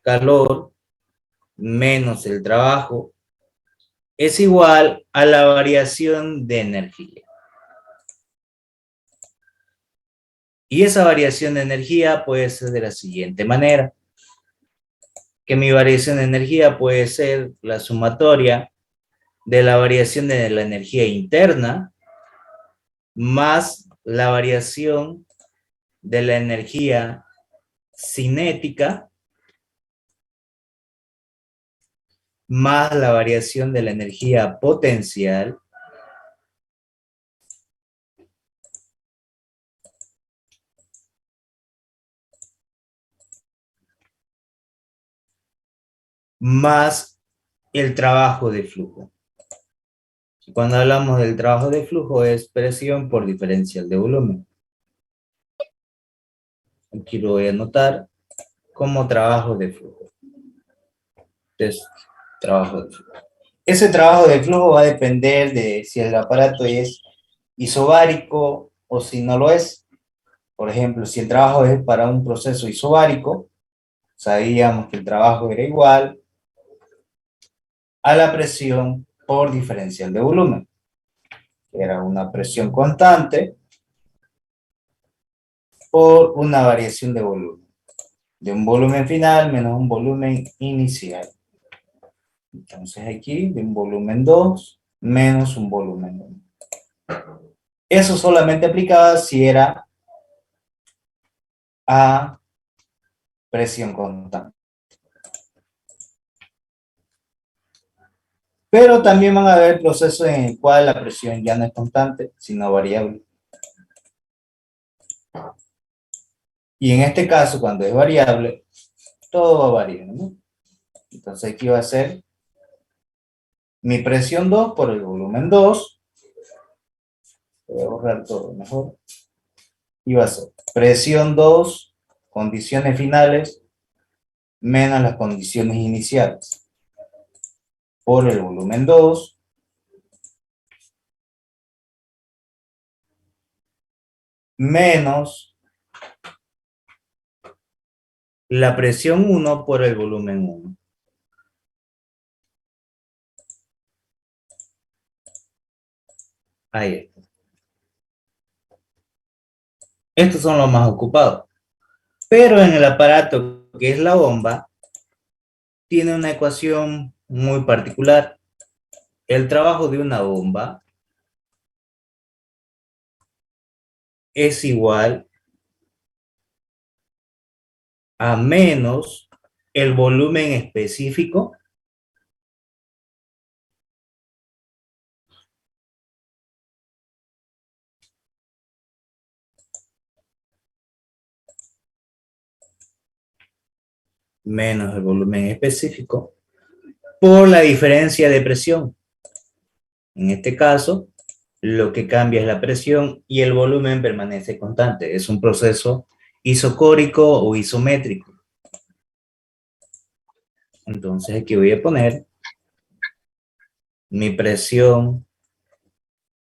calor menos el trabajo es igual a la variación de energía. Y esa variación de energía puede ser de la siguiente manera, que mi variación de energía puede ser la sumatoria de la variación de la energía interna más la variación de la energía cinética más la variación de la energía potencial más el trabajo de flujo. Cuando hablamos del trabajo de flujo es presión por diferencial de volumen. Aquí lo voy a anotar como trabajo de flujo. Entonces, trabajo de flujo. Ese trabajo de flujo va a depender de si el aparato es isobárico o si no lo es. Por ejemplo, si el trabajo es para un proceso isobárico, sabíamos que el trabajo era igual a la presión por diferencial de volumen. Era una presión constante por una variación de volumen. De un volumen final menos un volumen inicial. Entonces aquí, de un volumen 2 menos un volumen 1. Eso solamente aplicaba si era a presión constante. Pero también van a haber procesos en el cual la presión ya no es constante, sino variable. Y en este caso, cuando es variable, todo va variando, ¿no? Entonces aquí va a ser mi presión 2 por el volumen 2. Voy a borrar todo mejor. Y va a ser presión 2, condiciones finales, menos las condiciones iniciales. Por el volumen 2, menos la presión 1 por el volumen 1. Ahí está. Estos son los más ocupados. Pero en el aparato que es la bomba, tiene una ecuación muy particular. El trabajo de una bomba es igual a menos el volumen específico menos el volumen específico por la diferencia de presión. En este caso, lo que cambia es la presión y el volumen permanece constante. Es un proceso isocórico o isométrico. Entonces aquí voy a poner mi presión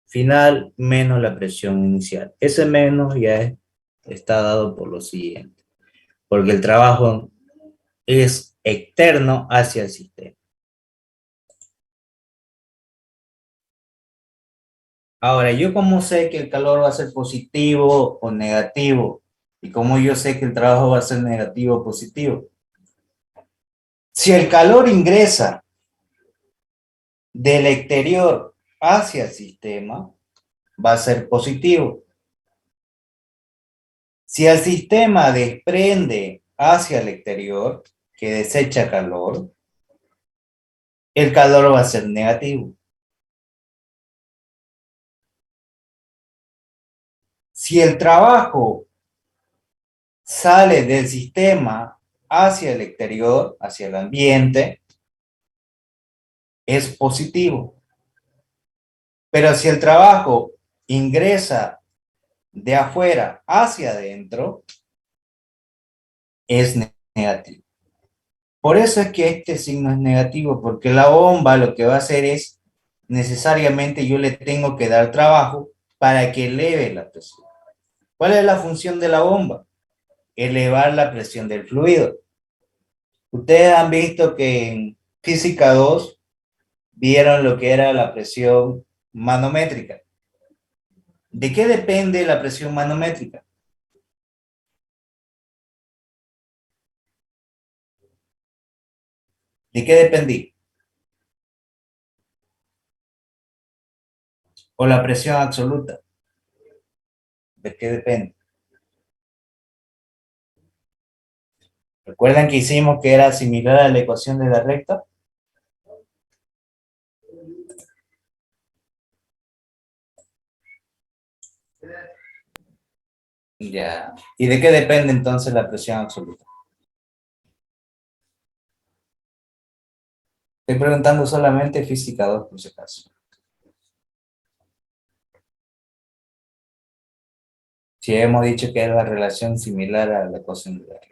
final menos la presión inicial. Ese menos ya está dado por lo siguiente, porque el trabajo es externo hacia el sistema. Ahora, ¿yo cómo sé que el calor va a ser positivo o negativo? ¿Y cómo yo sé que el trabajo va a ser negativo o positivo? Si el calor ingresa del exterior hacia el sistema, va a ser positivo. Si el sistema desprende hacia el exterior, que desecha calor, el calor va a ser negativo. Si el trabajo sale del sistema hacia el exterior, hacia el ambiente, es positivo. Pero si el trabajo ingresa de afuera hacia adentro, es negativo. Por eso es que este signo es negativo, porque la bomba lo que va a hacer es, necesariamente yo le tengo que dar trabajo para que eleve la presión. ¿Cuál es la función de la bomba? Elevar la presión del fluido. Ustedes han visto que en física 2 vieron lo que era la presión manométrica. ¿De qué depende la presión manométrica? ¿De qué dependía? ¿O la presión absoluta? ¿De qué depende? ¿Recuerdan que hicimos que era similar a la ecuación de la recta? Ya. ¿Y de qué depende entonces la presión absoluta? Estoy preguntando solamente física 2 por si acaso. Si hemos dicho que es la relación similar a la ecuación de la recta.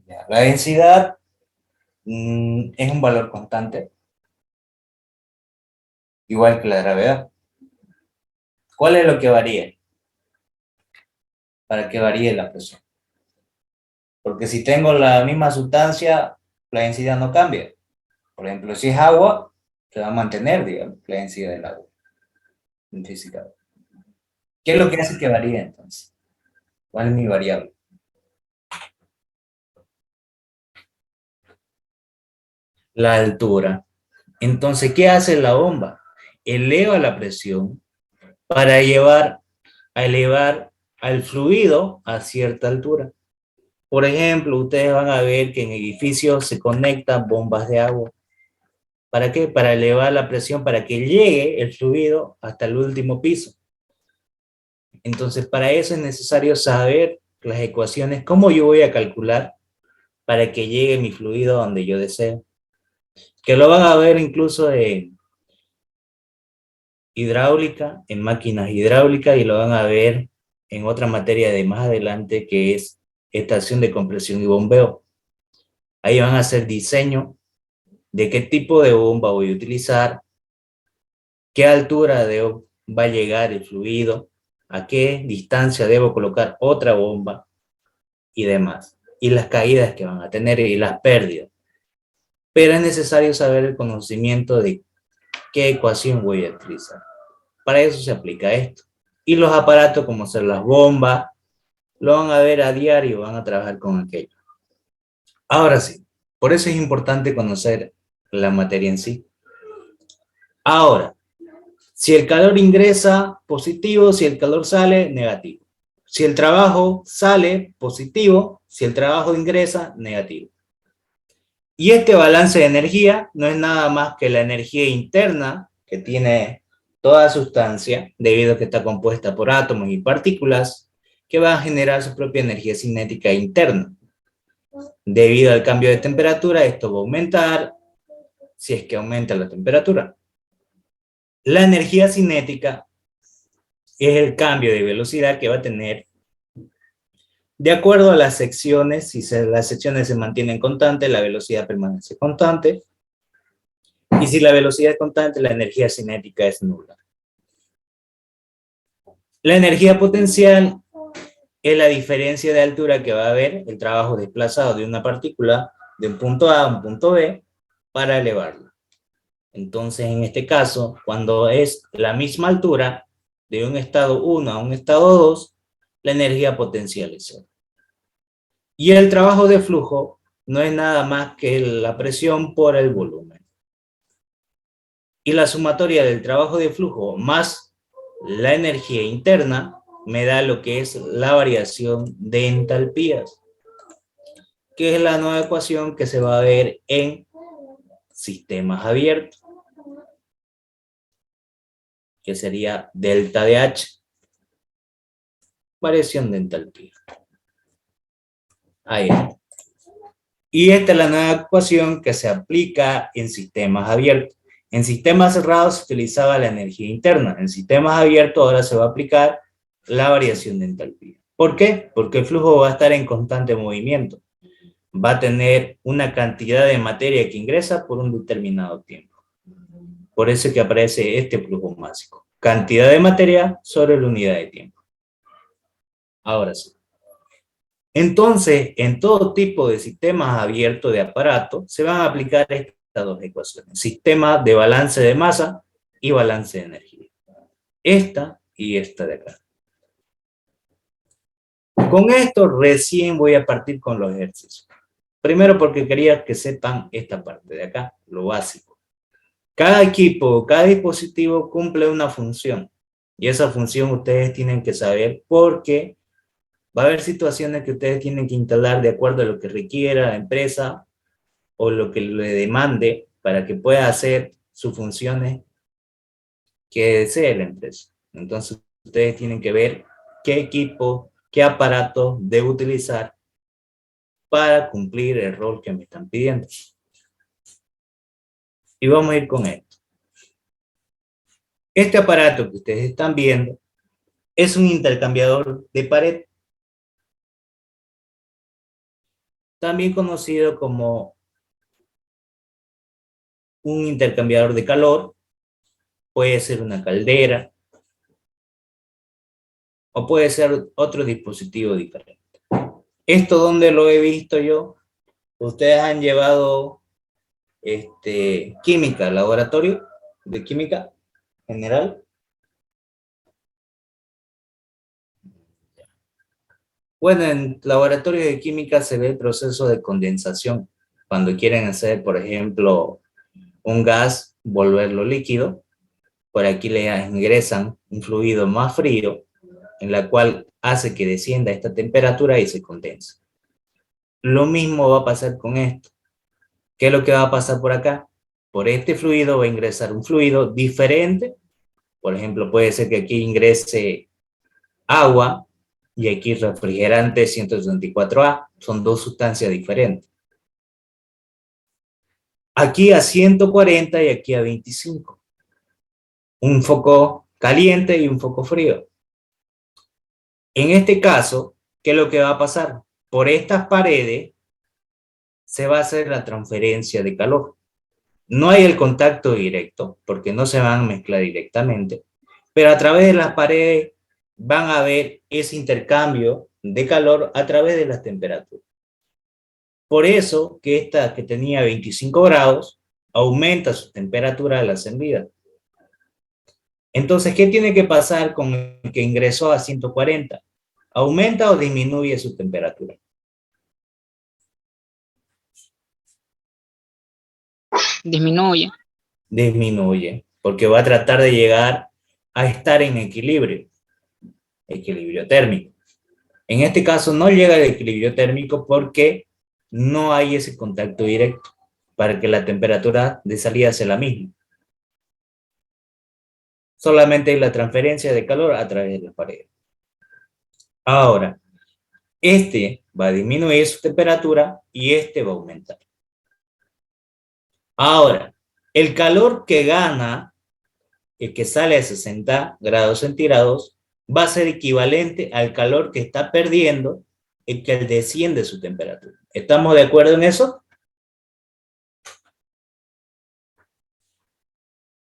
Ya. La densidad es un valor constante, igual que la gravedad. ¿Cuál es lo que varía? Para que varíe la presión. Porque si tengo la misma sustancia, la densidad no cambia. Por ejemplo, si es agua, se va a mantener, digamos, la densidad del agua en física. ¿Qué es lo que hace que varíe entonces? ¿Cuál es mi variable? La altura. Entonces, ¿qué hace la bomba? Eleva la presión para elevar al fluido a cierta altura. Por ejemplo, ustedes van a ver que en edificios se conectan bombas de agua. ¿Para qué? Para elevar la presión, para que llegue el fluido hasta el último piso. Entonces, para eso es necesario saber las ecuaciones, cómo yo voy a calcular para que llegue mi fluido donde yo deseo. Que lo van a ver incluso en hidráulica, en máquinas hidráulicas, y lo van a ver en otra materia de más adelante que es estación de compresión y bombeo. Ahí van a hacer diseño de qué tipo de bomba voy a utilizar, qué altura va a llegar el fluido, a qué distancia debo colocar otra bomba y demás. Y las caídas que van a tener y las pérdidas. Pero es necesario saber el conocimiento de qué ecuación voy a utilizar. Para eso se aplica esto. Y los aparatos como son las bombas, lo van a ver a diario, van a trabajar con aquello. Ahora sí, por eso es importante conocer la materia en sí. Ahora, si el calor ingresa, positivo; si el calor sale, negativo. Si el trabajo sale, positivo; si el trabajo ingresa, negativo. Y este balance de energía no es nada más que la energía interna que tiene toda sustancia, debido a que está compuesta por átomos y partículas, que van a generar su propia energía cinética interna. Debido al cambio de temperatura, esto va a aumentar si es que aumenta la temperatura. La energía cinética es el cambio de velocidad que va a tener de acuerdo a las secciones. Si las secciones se mantienen constantes, la velocidad permanece constante. Y si la velocidad es constante, la energía cinética es nula. La energía potencial es la diferencia de altura que va a haber el trabajo desplazado de una partícula de un punto A a un punto B para elevarla. Entonces, en este caso, cuando es la misma altura de un estado 1 a un estado 2, la energía potencial es cero. Y el trabajo de flujo no es nada más que la presión por el volumen. Y la sumatoria del trabajo de flujo más la energía interna me da lo que es la variación de entalpías, que es la nueva ecuación que se va a ver en sistemas abiertos, que sería delta de H, variación de entalpía. Ahí. Y esta es la nueva ecuación que se aplica en sistemas abiertos. En sistemas cerrados se utilizaba la energía interna. En sistemas abiertos ahora se va a aplicar la variación de entalpía. ¿Por qué? Porque el flujo va a estar en constante movimiento. Va a tener una cantidad de materia que ingresa por un determinado tiempo. Por eso es que aparece este flujo másico. Cantidad de materia sobre la unidad de tiempo. Ahora sí. Entonces, en todo tipo de sistemas abiertos de aparato, se van a aplicar estas dos ecuaciones. Sistema de balance de masa y balance de energía. Esta y esta de acá. Con esto recién voy a partir con los ejercicios. Primero porque quería que sepan esta parte de acá, lo básico. Cada equipo, cada dispositivo cumple una función. Y esa función ustedes tienen que saber porque va a haber situaciones que ustedes tienen que instalar de acuerdo a lo que requiera la empresa o lo que le demande para que pueda hacer sus funciones que desee la empresa. Entonces, ustedes tienen que ver qué equipo, qué aparato debo utilizar para cumplir el rol que me están pidiendo. Y vamos a ir con esto. Este aparato que ustedes están viendo es un intercambiador de pared, también conocido como un intercambiador de calor, puede ser una caldera, o puede ser otro dispositivo diferente. ¿Esto dónde lo he visto yo? Ustedes han llevado química, laboratorio de química general. Bueno, en laboratorio de química se ve el proceso de condensación. Cuando quieren hacer, por ejemplo, un gas, volverlo líquido, por aquí le ingresan un fluido más frío, en la cual hace que descienda esta temperatura y se condensa. Lo mismo va a pasar con esto. ¿Qué es lo que va a pasar por acá? Por este fluido va a ingresar un fluido diferente. Por ejemplo, puede ser que aquí ingrese agua y aquí refrigerante 134A. Son dos sustancias diferentes. Aquí a 140 y aquí a 25. Un foco caliente y un foco frío. En este caso, ¿qué es lo que va a pasar? Por estas paredes se va a hacer la transferencia de calor. No hay el contacto directo, porque no se van a mezclar directamente, pero a través de las paredes van a ver ese intercambio de calor a través de las temperaturas. Por eso que esta que tenía 25 grados aumenta su temperatura al ascendida. Entonces, ¿qué tiene que pasar con el que ingresó a 140? ¿Aumenta o disminuye su temperatura? Disminuye. Disminuye, porque va a tratar de llegar a estar en equilibrio térmico. En este caso no llega al equilibrio térmico porque no hay ese contacto directo para que la temperatura de salida sea la misma. Solamente hay la transferencia de calor a través de la pared. Ahora, este va a disminuir su temperatura y este va a aumentar. Ahora, el calor que gana, el que sale a 60 grados centígrados, va a ser equivalente al calor que está perdiendo el que desciende su temperatura. ¿Estamos de acuerdo en eso?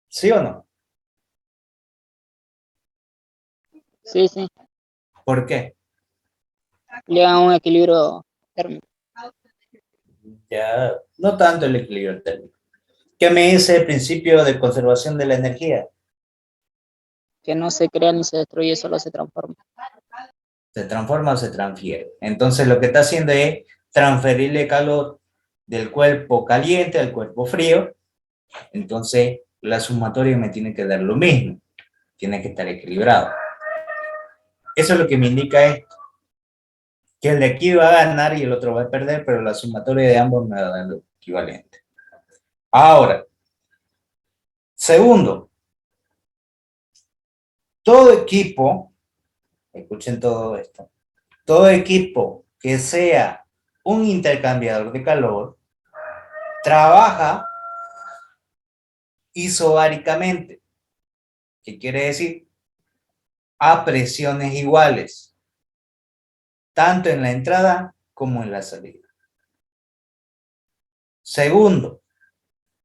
¿Sí o no? Sí, sí. ¿Por qué? Llega a un equilibrio térmico. Ya, no tanto el equilibrio térmico. ¿Qué me dice el principio de conservación de la energía? Que no se crea ni se destruye, solo se transforma. ¿Se transforma o se transfiere? Entonces lo que está haciendo es transferirle calor del cuerpo caliente al cuerpo frío. Entonces la sumatoria me tiene que dar lo mismo. Tiene que estar equilibrado. Eso es lo que me indica esto. Que el de aquí va a ganar y el otro va a perder, pero la sumatoria de ambos me va a dar lo equivalente. Ahora, segundo, todo equipo, escuchen todo esto, todo equipo que sea un intercambiador de calor trabaja isobáricamente. ¿Qué quiere decir? A presiones iguales, tanto en la entrada como en la salida. Segundo,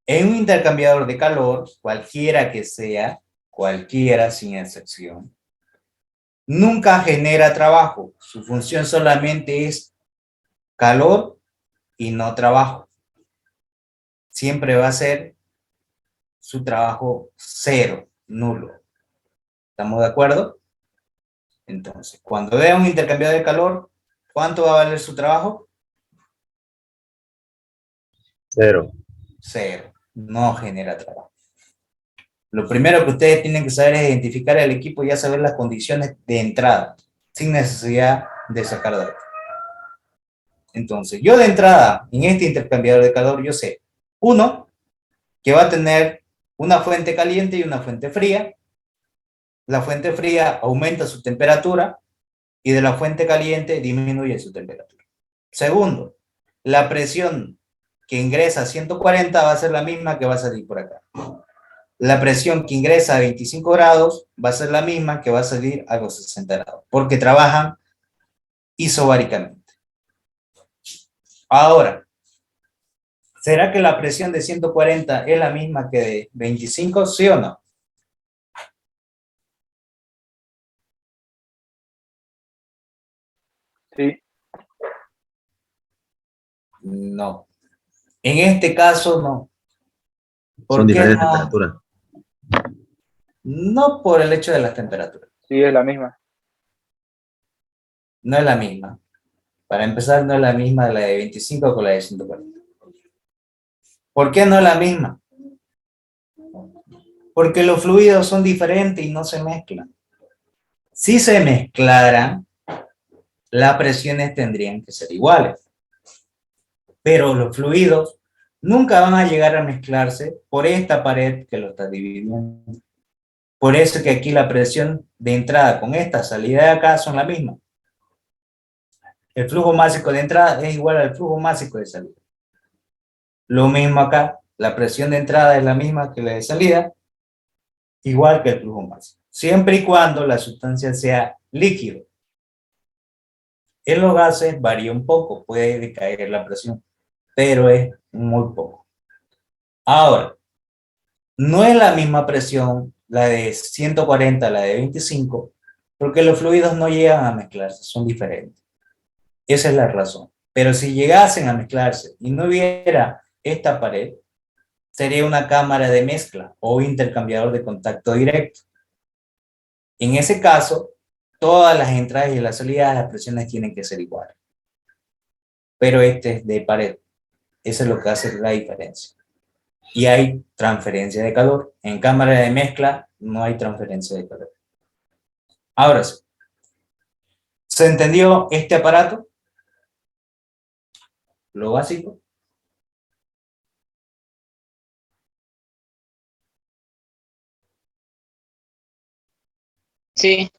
en un intercambiador de calor, cualquiera que sea, cualquiera sin excepción, nunca genera trabajo. Su función solamente es calor y no trabajo. Siempre va a ser su trabajo cero, nulo. ¿Estamos de acuerdo? Entonces, cuando vea un intercambiador de calor, ¿cuánto va a valer su trabajo? Cero. Cero. No genera trabajo. Lo primero que ustedes tienen que saber es identificar el equipo y ya saber las condiciones de entrada, sin necesidad de sacar datos. Entonces, yo de entrada, en este intercambiador de calor, yo sé, uno, que va a tener una fuente caliente y una fuente fría. La fuente fría aumenta su temperatura y de la fuente caliente disminuye su temperatura. Segundo, la presión que ingresa a 140 va a ser la misma que va a salir por acá. La presión que ingresa a 25 grados va a ser la misma que va a salir a los 60 grados, porque trabajan isobáricamente. Ahora, ¿será que la presión de 140 es la misma que de 25? ¿Sí o no? Sí, No. En este caso, no. ¿Por Son qué diferentes no? temperaturas. No por el hecho de las temperaturas. sí, es la misma. No es la misma. Para empezar, no es la misma la de 25 con la de 140. ¿Por qué no es la misma? Porque los fluidos son diferentes y no se mezclan. Si se mezclaran, las presiones tendrían que ser iguales. Pero los fluidos nunca van a llegar a mezclarse por esta pared que lo está dividiendo. Por eso que aquí la presión de entrada con esta salida de acá son la misma. El flujo másico de entrada es igual al flujo másico de salida. Lo mismo acá, la presión de entrada es la misma que la de salida, igual que el flujo másico. Siempre y cuando la sustancia sea líquido. En los gases varía un poco, puede decaer la presión, pero es muy poco. Ahora, no es la misma presión la de 140 a la de 25, porque los fluidos no llegan a mezclarse, son diferentes. Esa es la razón. Pero si llegasen a mezclarse y no hubiera esta pared, sería una cámara de mezcla o intercambiador de contacto directo. En ese caso, todas las entradas y las salidas, las presiones tienen que ser iguales. Pero este es de pared. Eso es lo que hace la diferencia. Y hay transferencia de calor. En cámara de mezcla no hay transferencia de calor. Ahora sí. ¿Se entendió este aparato? Lo básico. Sí,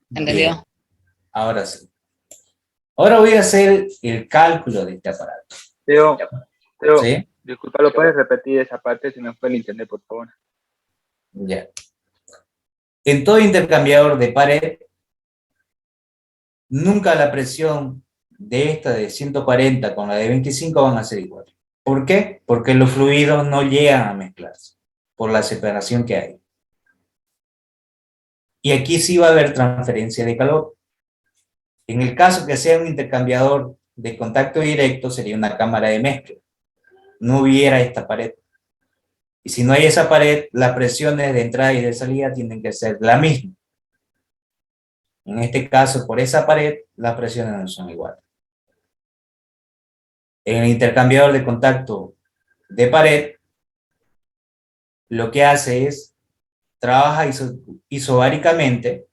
Bien. entendido. Ahora sí. Ahora voy a hacer el cálculo de este aparato. Teo, ¿Sí? disculpa, ¿lo puedes repetir esa parte? Si no fue el internet, por favor. Ya. En todo intercambiador de pared, nunca la presión de esta de 140 con la de 25 van a ser iguales. ¿Por qué? Porque los fluidos no llegan a mezclarse por la separación que hay. Y aquí sí va a haber transferencia de calor. En el caso que sea un intercambiador de contacto directo, sería una cámara de mezcla. No hubiera esta pared. Y si no hay esa pared, las presiones de entrada y de salida tienen que ser la misma. En este caso, por esa pared, las presiones no son iguales. En el intercambiador de contacto de pared, lo que hace es, trabaja isobáricamente,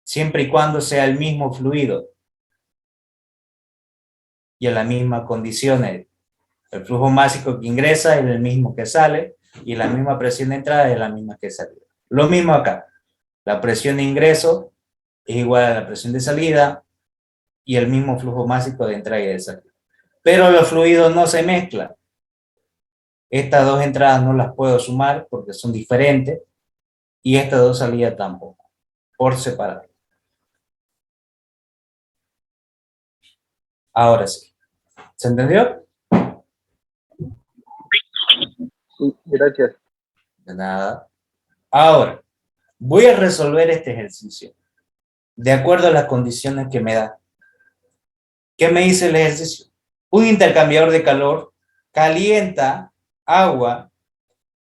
siempre y cuando sea el mismo fluido y en las mismas condiciones. El flujo másico que ingresa es el mismo que sale y la misma presión de entrada es la misma que salida. Lo mismo acá. La presión de ingreso es igual a la presión de salida y el mismo flujo másico de entrada y de salida. Pero los fluidos no se mezclan. Estas dos entradas no las puedo sumar porque son diferentes y estas dos salidas tampoco, por separado. Ahora sí. ¿Se entendió? Sí, gracias. De nada. Ahora, voy a resolver este ejercicio. de acuerdo a las condiciones que me da. ¿Qué me dice el ejercicio? Un intercambiador de calor calienta agua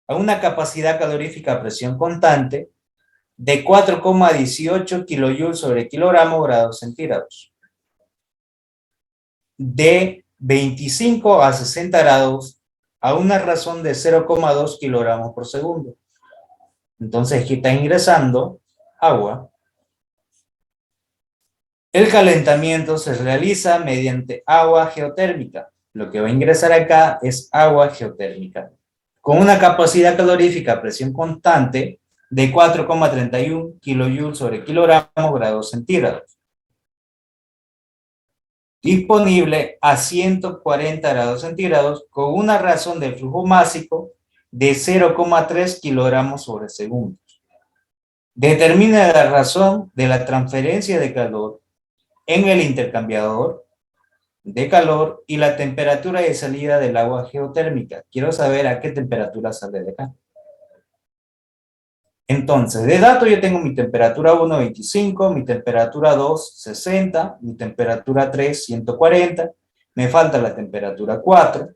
a una capacidad calorífica a presión constante de 4,18 kilojoules sobre kilogramo grados centígrados. De 25 a 60 grados a una razón de 0,2 kilogramos por segundo. Entonces aquí está ingresando agua. El calentamiento se realiza mediante agua geotérmica. Lo que va a ingresar acá es agua geotérmica, con una capacidad calorífica a presión constante de 4,31 kilojoules sobre kilogramo grados centígrados. Disponible a 140 grados centígrados con una razón de flujo másico de 0,3 kilogramos sobre segundo. Determina la razón de la transferencia de calor en el intercambiador de calor y la temperatura de salida del agua geotérmica. Quiero saber a qué temperatura sale de acá. Entonces, de datos yo tengo mi temperatura 1, 25, mi temperatura 2, 60, mi temperatura 3, 140, me falta la temperatura 4,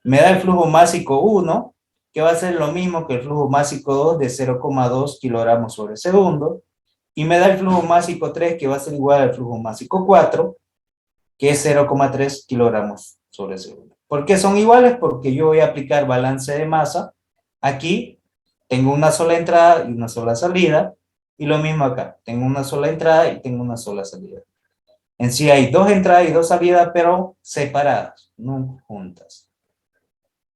me da el flujo másico 1, que va a ser lo mismo que el flujo másico 2 de 0,2 kilogramos sobre segundo, y me da el flujo másico 3, que va a ser igual al flujo másico 4, que es 0,3 kilogramos sobre segundo. ¿Por qué son iguales? Porque yo voy a aplicar balance de masa. Aquí tengo una sola entrada y una sola salida, y lo mismo acá. Tengo una sola entrada y tengo una sola salida. En sí hay dos entradas y dos salidas, pero separadas, no juntas.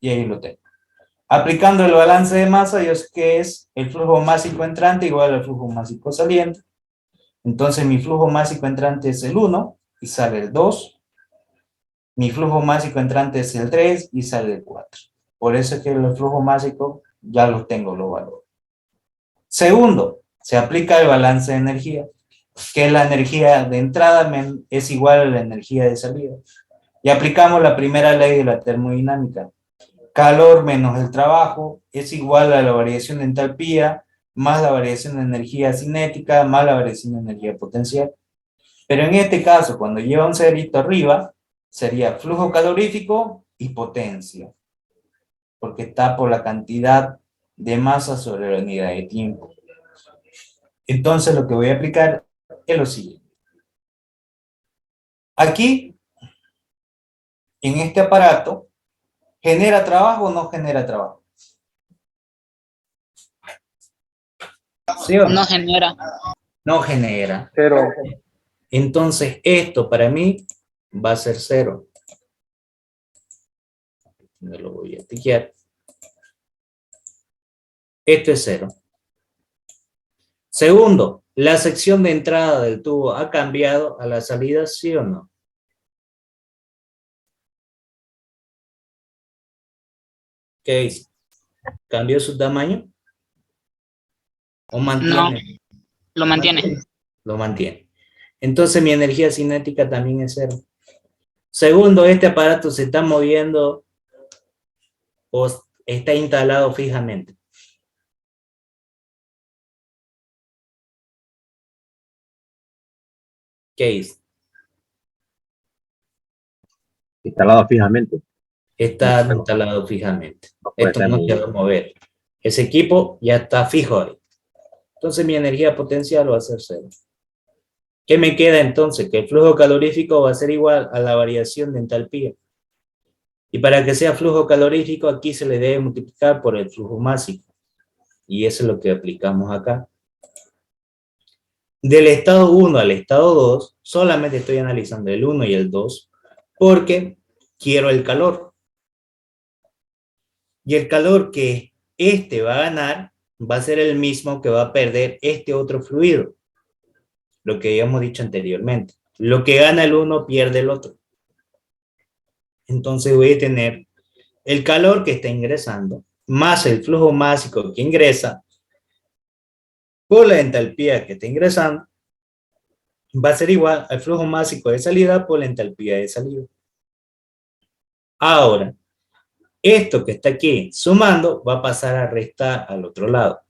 Y ahí lo tengo. Aplicando el balance de masa, yo sé que es el flujo másico entrante igual al flujo másico saliente. Entonces mi flujo másico entrante es el 1 y sale el 2. Mi flujo másico entrante es el 3 y sale el 4. Por eso es que el flujo másico ya lo tengo, los valores. Segundo, se aplica el balance de energía, que la energía de entrada es igual a la energía de salida. Y aplicamos la primera ley de la termodinámica. Calor menos el trabajo es igual a la variación de entalpía más la variación de energía cinética más la variación de energía potencial. Pero en este caso, cuando lleva un cerito arriba, sería flujo calorífico y potencia, porque está por la cantidad de masa sobre la unidad de tiempo. Entonces lo que voy a aplicar es lo siguiente. Aquí, en este aparato, ¿genera trabajo o no genera trabajo? ¿Sí o no? No genera. No genera. Cero. Entonces esto para mí va a ser 0. Me lo voy a tiquear. Esto es 0. Segundo, ¿la sección de entrada del tubo ha cambiado a la salida, sí o no? ¿Qué dice? ¿Cambió su tamaño? ¿O mantiene? No, lo mantiene. Lo mantiene. Entonces mi energía cinética también es 0. Segundo, este aparato se está moviendo o está instalado fijamente. ¿Qué dice? Instalado fijamente. Está instalado fijamente. No puede Esto estar no se va a mover. Ese equipo ya está fijo ahí. Entonces mi energía potencial va a ser 0. ¿Qué me queda entonces? Que el flujo calorífico va a ser igual a la variación de entalpía. Y para que sea flujo calorífico, aquí se le debe multiplicar por el flujo másico. Y eso es lo que aplicamos acá. Del estado 1 al estado 2, solamente estoy analizando el 1 y el 2, porque quiero el calor. Y el calor que este va a ganar va a ser el mismo que va a perder este otro fluido. Lo que habíamos dicho anteriormente. Lo que gana el uno pierde el otro. Entonces voy a tener el calor que está ingresando más el flujo másico que ingresa por la entalpía que está ingresando va a ser igual al flujo másico de salida por la entalpía de salida. Ahora, esto que está aquí sumando va a pasar a restar al otro lado.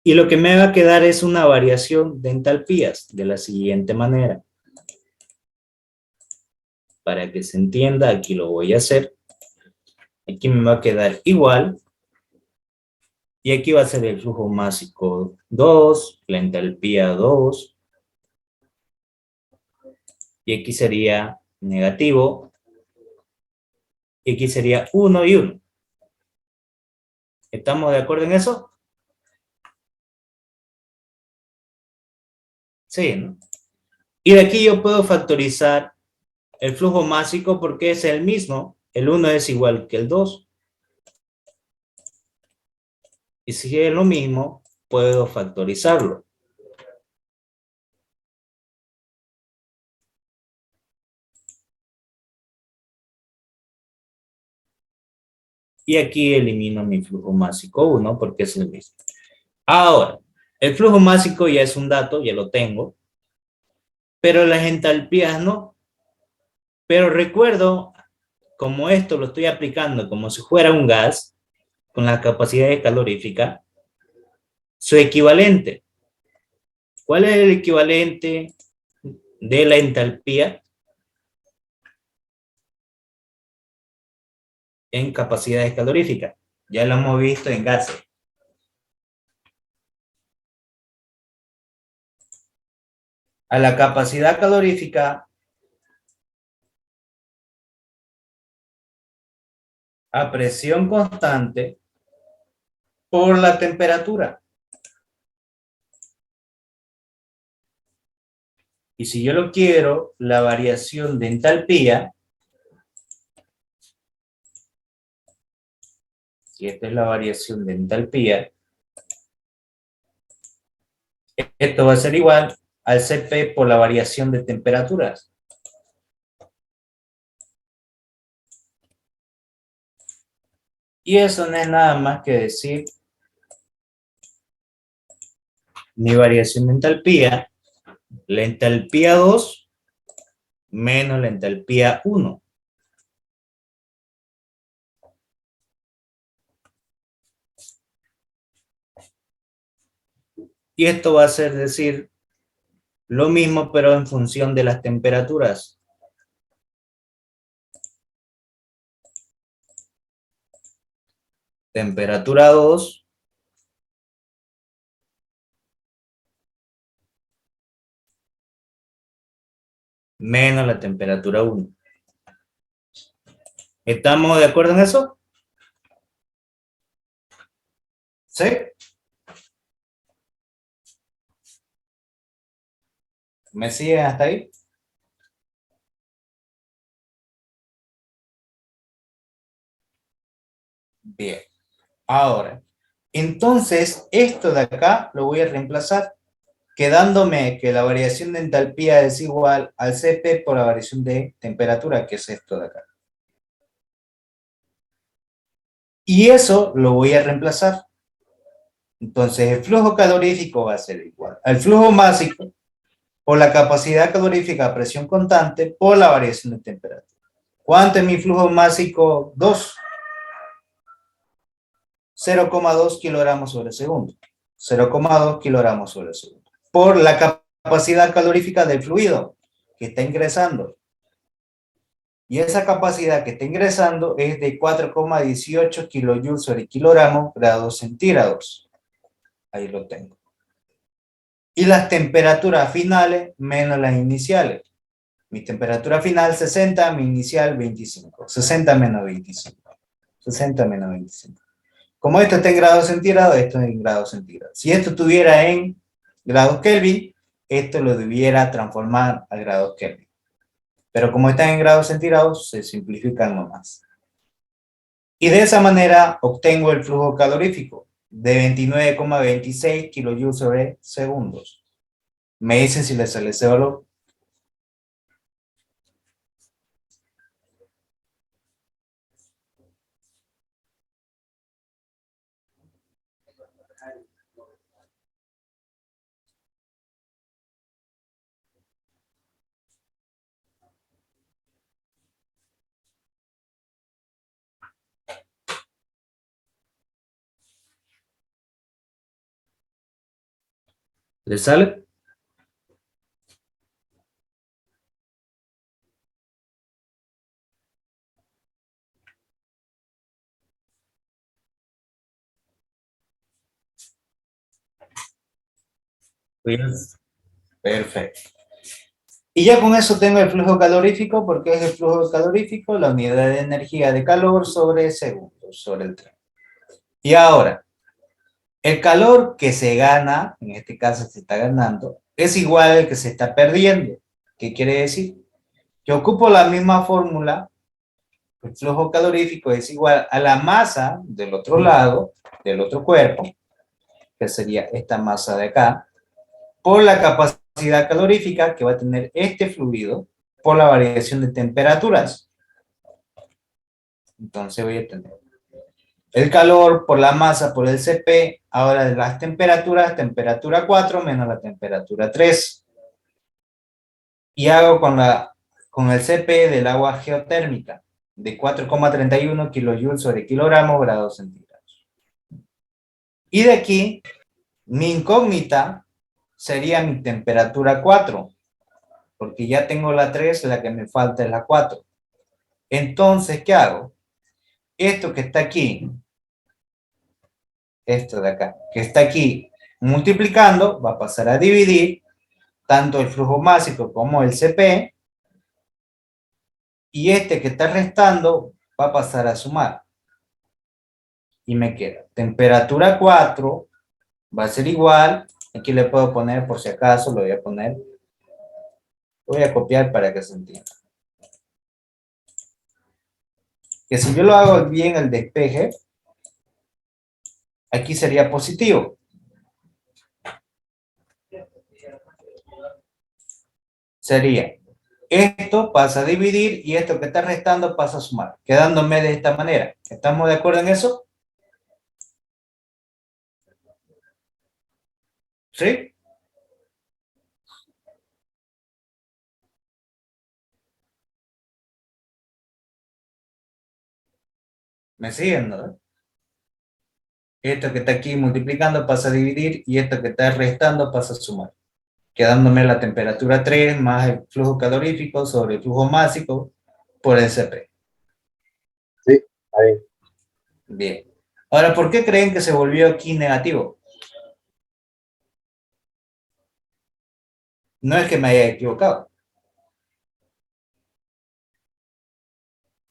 Y lo que me va a quedar es una variación de entalpías de la siguiente manera. Para que se entienda, aquí lo voy a hacer. Aquí me va a quedar igual. Y aquí va a ser el flujo másico 2, la entalpía 2. Y aquí sería negativo. Y aquí sería 1 y 1. ¿Estamos de acuerdo en eso? Sí, ¿no? Y de aquí yo puedo factorizar el flujo másico porque es el mismo. El 1 es igual que el 2. Y si es lo mismo, puedo factorizarlo. Y aquí elimino mi flujo másico 1 porque es el mismo. Ahora, el flujo másico ya es un dato, ya lo tengo. Pero las entalpías no. Pero recuerdo, como esto lo estoy aplicando como si fuera un gas, con la capacidad calorífica, su equivalente. ¿Cuál es el equivalente de la entalpía en capacidad calorífica? Ya lo hemos visto en gases. A la capacidad calorífica, a presión constante por la temperatura. Y si yo lo quiero, la variación de entalpía, y esta es la variación de entalpía, esto va a ser igual al Cp por la variación de temperaturas. Y eso no es nada más que decir mi variación de entalpía, la entalpía 2 menos la entalpía 1. Y esto va a ser decir lo mismo, pero en función de las temperaturas. Temperatura 2 menos la temperatura 1. ¿Estamos de acuerdo en eso? ¿Sí? ¿Me siguen hasta ahí? Bien. Ahora, entonces, esto de acá lo voy a reemplazar, quedándome que la variación de entalpía es igual al Cp por la variación de temperatura, que es esto de acá. Y eso lo voy a reemplazar. Entonces, el flujo calorífico va a ser igual al flujo másico por la capacidad calorífica a presión constante por la variación de temperatura. ¿Cuánto es mi flujo másico? 2. 0,2 kilogramos sobre segundo. 0,2 kilogramos sobre segundo. Por la capacidad calorífica del fluido que está ingresando. Y esa capacidad que está ingresando es de 4,18 kilojoules sobre kilogramo grados centígrados. Ahí lo tengo. Y las temperaturas finales menos las iniciales. Mi temperatura final 60, mi inicial 25. 60 menos 25. 60 menos 25. Como esto está en grados centígrados, esto es en grados centígrados. Si esto estuviera en grados Kelvin, esto lo debiera transformar a grados Kelvin. Pero como están en grados centígrados, se simplifican nomás. Y de esa manera obtengo el flujo calorífico de 29,26 kilojoules sobre segundos. Me dicen si les sale ese valor. ¿Le sale? Pues, perfecto. Y ya con eso tengo el flujo calorífico, porque es el flujo calorífico, la unidad de energía de calor sobre segundos, sobre el tren. Y ahora, el calor que se gana, en este caso se está ganando, es igual al que se está perdiendo. ¿Qué quiere decir? Que ocupo la misma fórmula, el flujo calorífico es igual a la masa del otro lado, del otro cuerpo, que sería esta masa de acá, por la capacidad calorífica que va a tener este fluido por la variación de temperaturas. Entonces voy a tener el calor por la masa por el Cp, ahora de las temperaturas, temperatura 4 menos la temperatura 3. Y hago con el Cp del agua geotérmica de 4,31 kilojoules sobre kilogramo grados centígrados. Y de aquí, mi incógnita sería mi temperatura 4, porque ya tengo la 3, la que me falta es la 4. Entonces, ¿qué hago? Esto que está aquí, esto de acá, que está aquí multiplicando, va a pasar a dividir tanto el flujo másico como el Cp, y este que está restando va a pasar a sumar. Y me queda temperatura 4, va a ser igual, aquí le puedo poner por si acaso, lo voy a poner, lo voy a copiar para que se entienda. Que si yo lo hago bien el despeje, aquí sería positivo. Sería, esto pasa a dividir y esto que está restando pasa a sumar, quedándome de esta manera. ¿Estamos de acuerdo en eso? ¿Sí? ¿Me siguen, no? Esto que está aquí multiplicando pasa a dividir y esto que está restando pasa a sumar, quedándome la temperatura 3 más el flujo calorífico sobre el flujo másico por el Cp. Sí, está bien. Bien. Ahora, ¿por qué creen que se volvió aquí negativo? No es que me haya equivocado.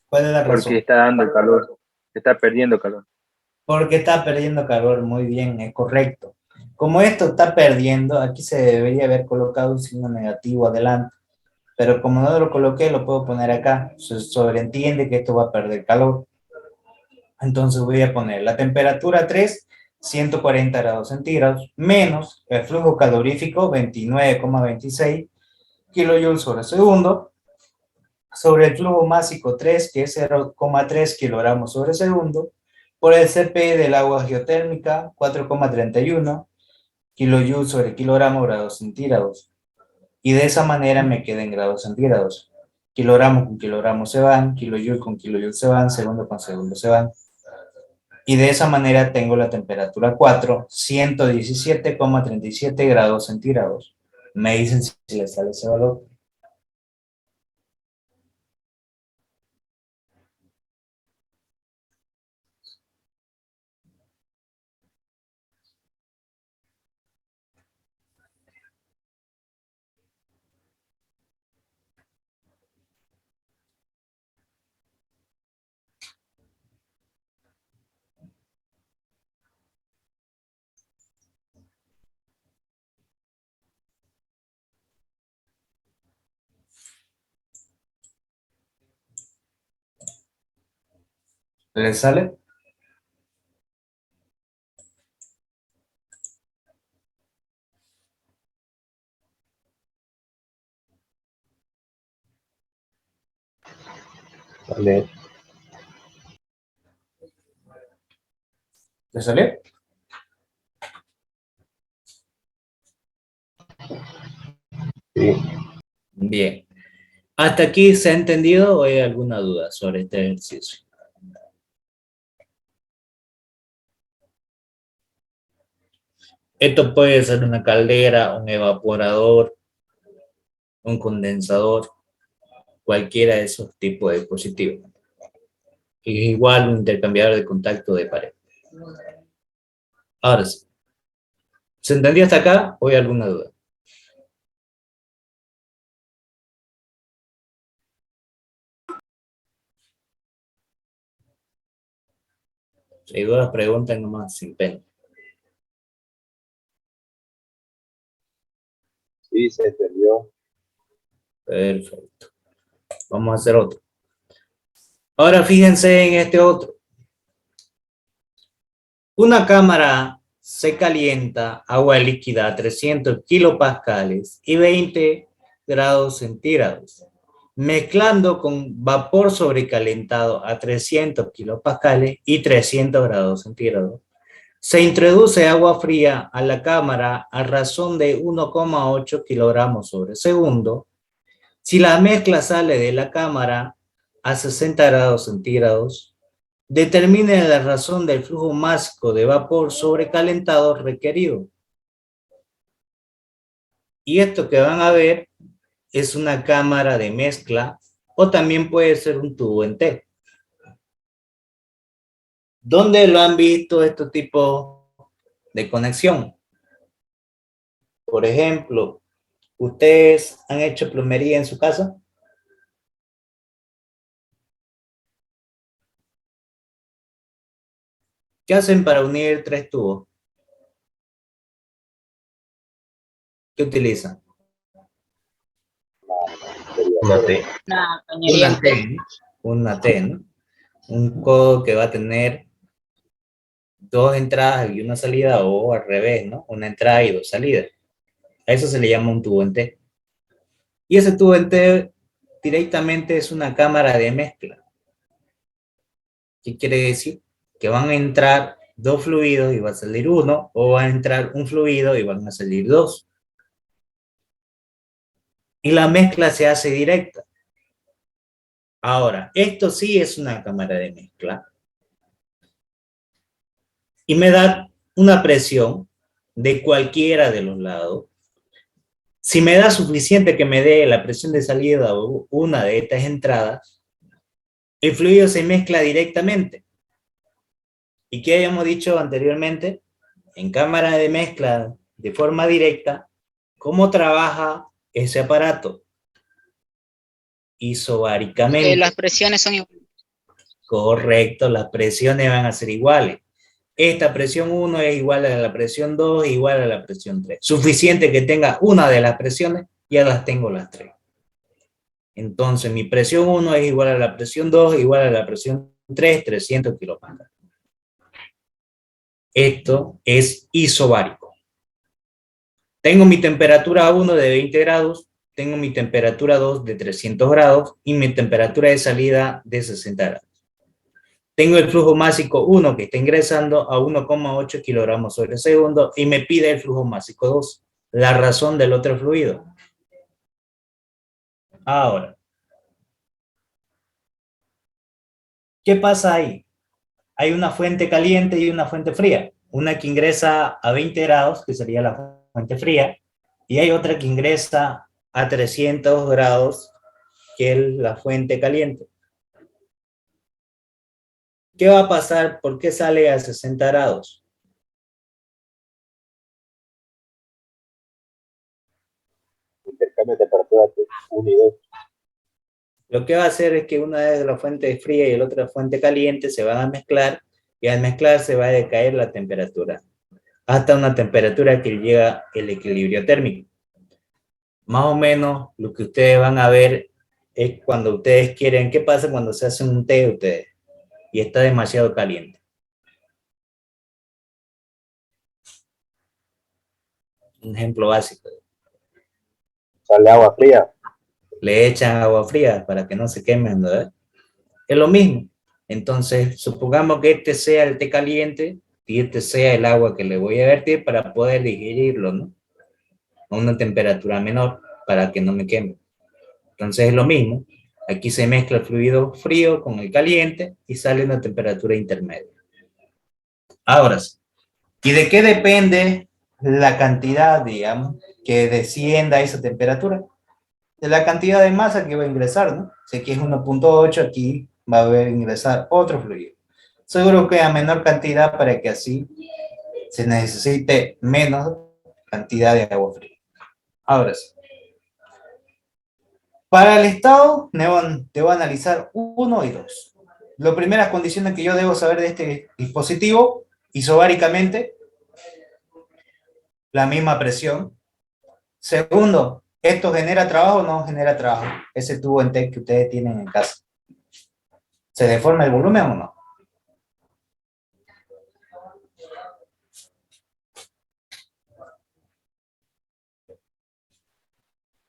¿Cuál es la razón? Porque está dando calor, está perdiendo calor. Porque está perdiendo calor, muy bien, es correcto. Como esto está perdiendo, aquí se debería haber colocado un signo negativo adelante, pero como no lo coloqué, lo puedo poner acá. Se sobreentiende que esto va a perder calor. Entonces voy a poner la temperatura 3, 140 grados centígrados, menos el flujo calorífico, 29,26 kilojoules sobre segundo, sobre el flujo másico 3, que es 0,3 kilogramos sobre segundo, por el Cp del agua geotérmica, 4,31 kilojoules sobre kilogramo grados centígrados. Y de esa manera me queda en grados centígrados. Kilogramo con kilogramo se van, kilojoule con kilojoule se van, segundo con segundo se van. Y de esa manera tengo la temperatura 4, 117,37 grados centígrados. Me dicen si les sale ese valor. ¿Les sale? Vale. ¿Les sale? Sí. Bien. ¿Hasta aquí se ha entendido o hay alguna duda sobre este ejercicio? Esto puede ser una caldera, un evaporador, un condensador, cualquiera de esos tipos de dispositivos. Y es igual un intercambiador de contacto de pared. Ahora sí. ¿Se entendió hasta acá o hay alguna duda? Si hay dudas, pregunten nomás sin pena. Sí, se entendió. Perfecto. Vamos a hacer otro. Ahora fíjense en este otro. Una cámara se calienta agua líquida a 300 kilopascales y 20 grados centígrados, mezclando con vapor sobrecalentado a 300 kilopascales y 300 grados centígrados. Se introduce agua fría a la cámara a razón de 1,8 kilogramos sobre segundo. Si la mezcla sale de la cámara a 60 grados centígrados, determine la razón del flujo máximo de vapor sobrecalentado requerido. Y esto que van a ver es una cámara de mezcla o también puede ser un tubo en T. ¿Dónde lo han visto este tipo de conexión? Por ejemplo, ¿ustedes han hecho plomería en su casa? ¿Qué hacen para unir tres tubos? ¿Qué utilizan? Una T. Una cañería. Una T, ¿no? Una T, ¿no? Un codo que va a tener dos entradas y una salida, o al revés, ¿no? Una entrada y dos salidas. A eso se le llama un tubo en T. Y ese tubo en T directamente es una cámara de mezcla. ¿Qué quiere decir? Que van a entrar dos fluidos y va a salir uno, o va a entrar un fluido y van a salir dos. Y la mezcla se hace directa. Ahora, esto sí es una cámara de mezcla. Y me da una presión de cualquiera de los lados. Si me da suficiente que me dé la presión de salida o una de estas entradas, el fluido se mezcla directamente. ¿Y qué habíamos dicho anteriormente? En cámara de mezcla de forma directa, ¿cómo trabaja ese aparato? Isobáricamente. Las presiones son iguales. Correcto, las presiones van a ser iguales. Esta presión 1 es igual a la presión 2, igual a la presión 3. Suficiente que tenga una de las presiones, ya las tengo las tres. Entonces, mi presión 1 es igual a la presión 2, igual a la presión 3, 300 kilopascales. Esto es isobárico. Tengo mi temperatura 1 de 20 grados, tengo mi temperatura 2 de 300 grados y mi temperatura de salida de 60 grados. Tengo el flujo másico 1 que está ingresando a 1,8 kilogramos sobre segundo y me pide el flujo másico 2, la razón del otro fluido. Ahora, ¿qué pasa ahí? Hay una fuente caliente y una fuente fría. Una que ingresa a 20 grados, que sería la fuente fría, y hay otra que ingresa a 300 grados, que es la fuente caliente. ¿Qué va a pasar? ¿Por qué sale a 60 grados? Intercambio de temperatura 1 y 2. Lo que va a hacer es que una de las fuentes fría y la otra fuente caliente se van a mezclar, y al mezclarse va a decaer la temperatura hasta una temperatura que llega el equilibrio térmico. Más o menos lo que ustedes van a ver es cuando ustedes quieren, ¿qué pasa cuando se hace un té ustedes y está demasiado caliente? Un ejemplo básico. Sale agua fría. Le echan agua fría para que no se quemen, ¿verdad? Es lo mismo. Entonces, supongamos que este sea el té caliente y este sea el agua que le voy a vertir para poder digerirlo, ¿no? A una temperatura menor para que no me queme. Entonces es lo mismo. Aquí se mezcla el fluido frío con el caliente y sale una temperatura intermedia. Ahora sí. ¿Y de qué depende la cantidad, digamos, que descienda esa temperatura, de la cantidad de masa que va a ingresar, ¿no? Si aquí es 1.8, aquí va a haber ingresar otro fluido. Seguro que a menor cantidad para que así se necesite menos cantidad de agua fría. Ahora sí. Para el estado, debo analizar 1 y 2. Las primeras condiciones que yo debo saber de este dispositivo, isobáricamente, la misma presión. Segundo, ¿esto genera trabajo o no genera trabajo? Ese tubo en TEC que ustedes tienen en casa. ¿Se deforma el volumen o no?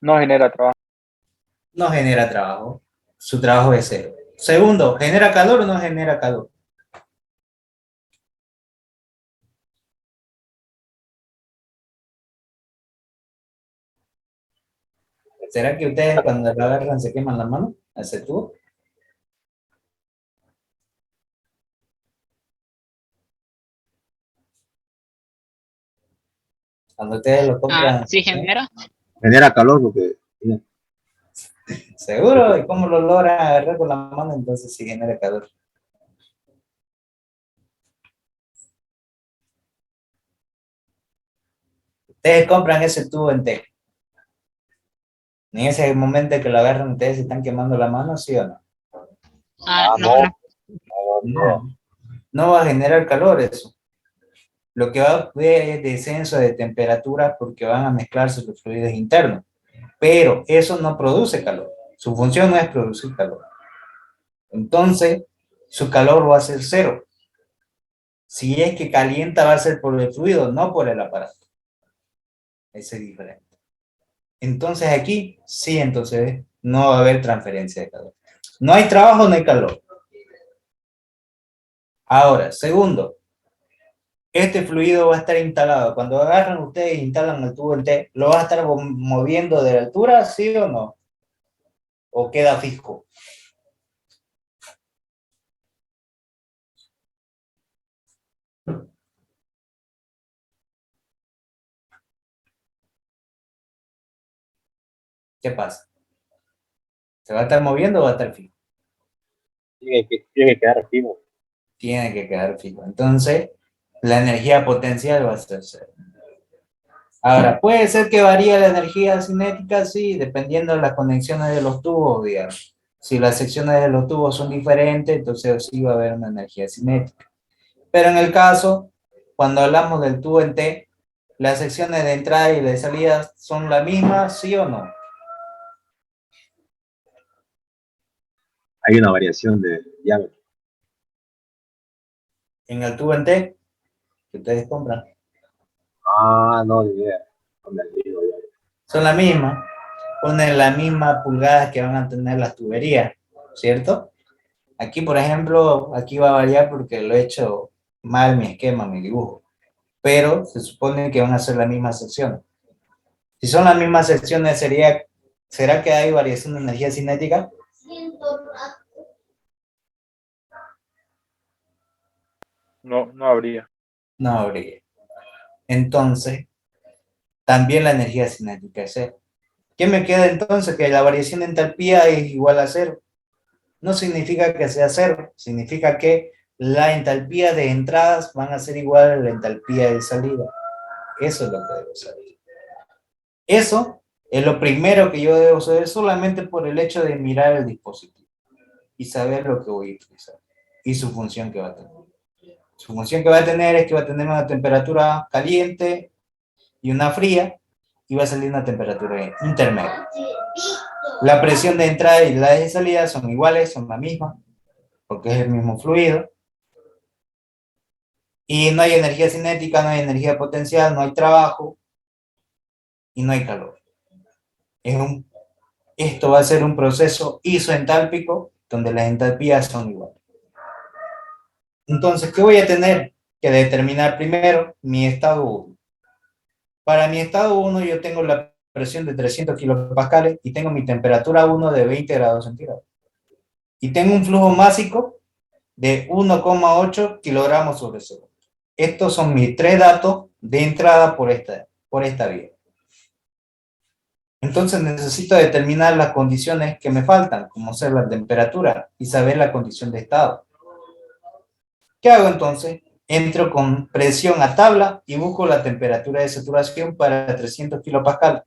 No genera trabajo. No genera trabajo. Su trabajo es cero. Segundo, ¿genera calor o no genera calor? ¿Será que ustedes cuando la agarran se queman las manos? ¿Ese tubo? Cuando ustedes lo compran, Sí ¿eh? genera. Genera calor porque ¿Seguro? ¿Y cómo lo logran agarrar con la mano? Entonces sí genera calor. Ustedes compran ese tubo en té. En ese momento que lo agarran, ustedes se están quemando la mano, ¿sí o no? No, no. No, no va a generar calor eso. Lo que va a haber es descenso de temperatura porque van a mezclarse los fluidos internos. Pero eso no produce calor. Su función no es producir calor. Entonces, su calor va a ser cero. Si es que calienta, va a ser por el fluido, no por el aparato. Ese es diferente. Entonces aquí, sí, entonces no va a haber transferencia de calor. No hay trabajo, no hay calor. Ahora, segundo, este fluido va a estar instalado. Cuando agarran ustedes e instalan el tubo en T, ¿lo va a estar moviendo de altura, sí o no? ¿O queda fijo? ¿Qué pasa? ¿Se va a estar moviendo o va a estar fijo? tiene que quedar fijo. Tiene que quedar fijo. Entonces, la energía potencial va a ser cero. Ahora, puede ser que varíe la energía cinética, sí, dependiendo de las conexiones de los tubos, digamos. Si las secciones de los tubos son diferentes, entonces sí va a haber una energía cinética. Pero en el caso, cuando hablamos del tubo en T, las secciones de entrada y de salida son las mismas, ¿sí o no? Hay una variación de diámetro. En el tubo en T, que ustedes compran, No, ni idea. No me digo, ya. son las mismas. Ponen las mismas pulgadas que van a tener las tuberías, ¿cierto? Aquí, por ejemplo, aquí va a variar porque lo he hecho mal mi esquema, mi dibujo. Pero se supone que van a ser las mismas secciones. Si son las mismas secciones, ¿será que hay variación de energía cinética? No, no habría. No habría. Entonces, también la energía cinética es cero. ¿Qué me queda entonces? Que la variación de entalpía es igual a cero. No significa que sea cero, significa que la entalpía de entradas van a ser igual a la entalpía de salida. Eso es lo que debo saber. Eso es lo primero que yo debo saber solamente por el hecho de mirar el dispositivo y saber lo que voy a utilizar y su función que va a tener. Su función que va a tener es que va a tener una temperatura caliente y una fría y va a salir una temperatura intermedia. La presión de entrada y la de salida son iguales, son la misma, porque es el mismo fluido. Y no hay energía cinética, no hay energía potencial, no hay trabajo y no hay calor. Esto va a ser un proceso isoentálpico donde las entalpías son iguales. Entonces, ¿qué voy a tener que determinar primero? Mi estado 1. Para mi estado 1 yo tengo la presión de 300 kilopascales y tengo mi temperatura 1 de 20 grados centígrados. Y tengo un flujo másico de 1,8 kilogramos sobre segundo. Estos son mis tres datos de entrada por esta vía. Entonces necesito determinar las condiciones que me faltan, como ser la temperatura y saber la condición de estado. ¿Qué hago entonces? Entro con presión a tabla y busco la temperatura de saturación para 300 kilopascales.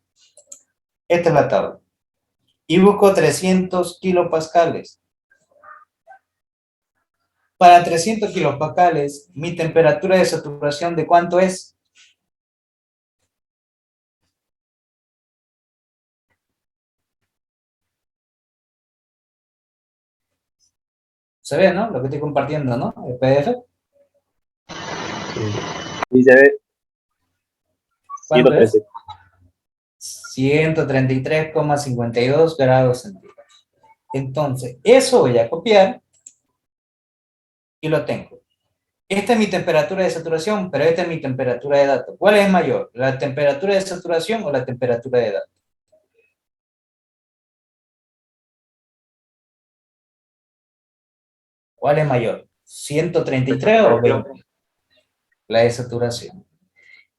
Esta es la tabla. Y busco 300 kilopascales. Para 300 kilopascales, mi temperatura de saturación, ¿de cuánto es? Se ve, ¿no? Lo que estoy compartiendo, ¿no? El PDF. Sí, se ve. ¿Cuánto es? 113. 133,52 grados centígrados. Entonces, eso voy a copiar y lo tengo. Esta es mi temperatura de saturación, pero esta es mi temperatura de datos. ¿Cuál es mayor? ¿La temperatura de saturación o la temperatura de datos? ¿Cuál es mayor? ¿133 o 20? La de saturación.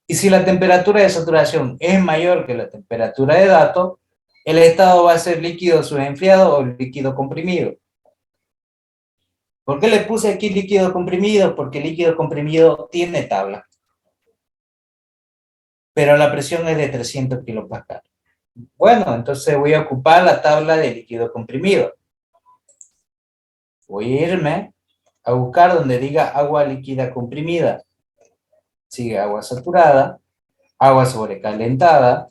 Y si la temperatura de saturación es mayor que la temperatura de datos, el estado va a ser líquido subenfriado o líquido comprimido. ¿Por qué le puse aquí líquido comprimido? Porque el líquido comprimido tiene tabla. Pero la presión es de 300 kilopascales. Bueno, entonces voy a ocupar la tabla de líquido comprimido. Voy a irme a buscar donde diga agua líquida comprimida. Sigue agua saturada, agua sobrecalentada,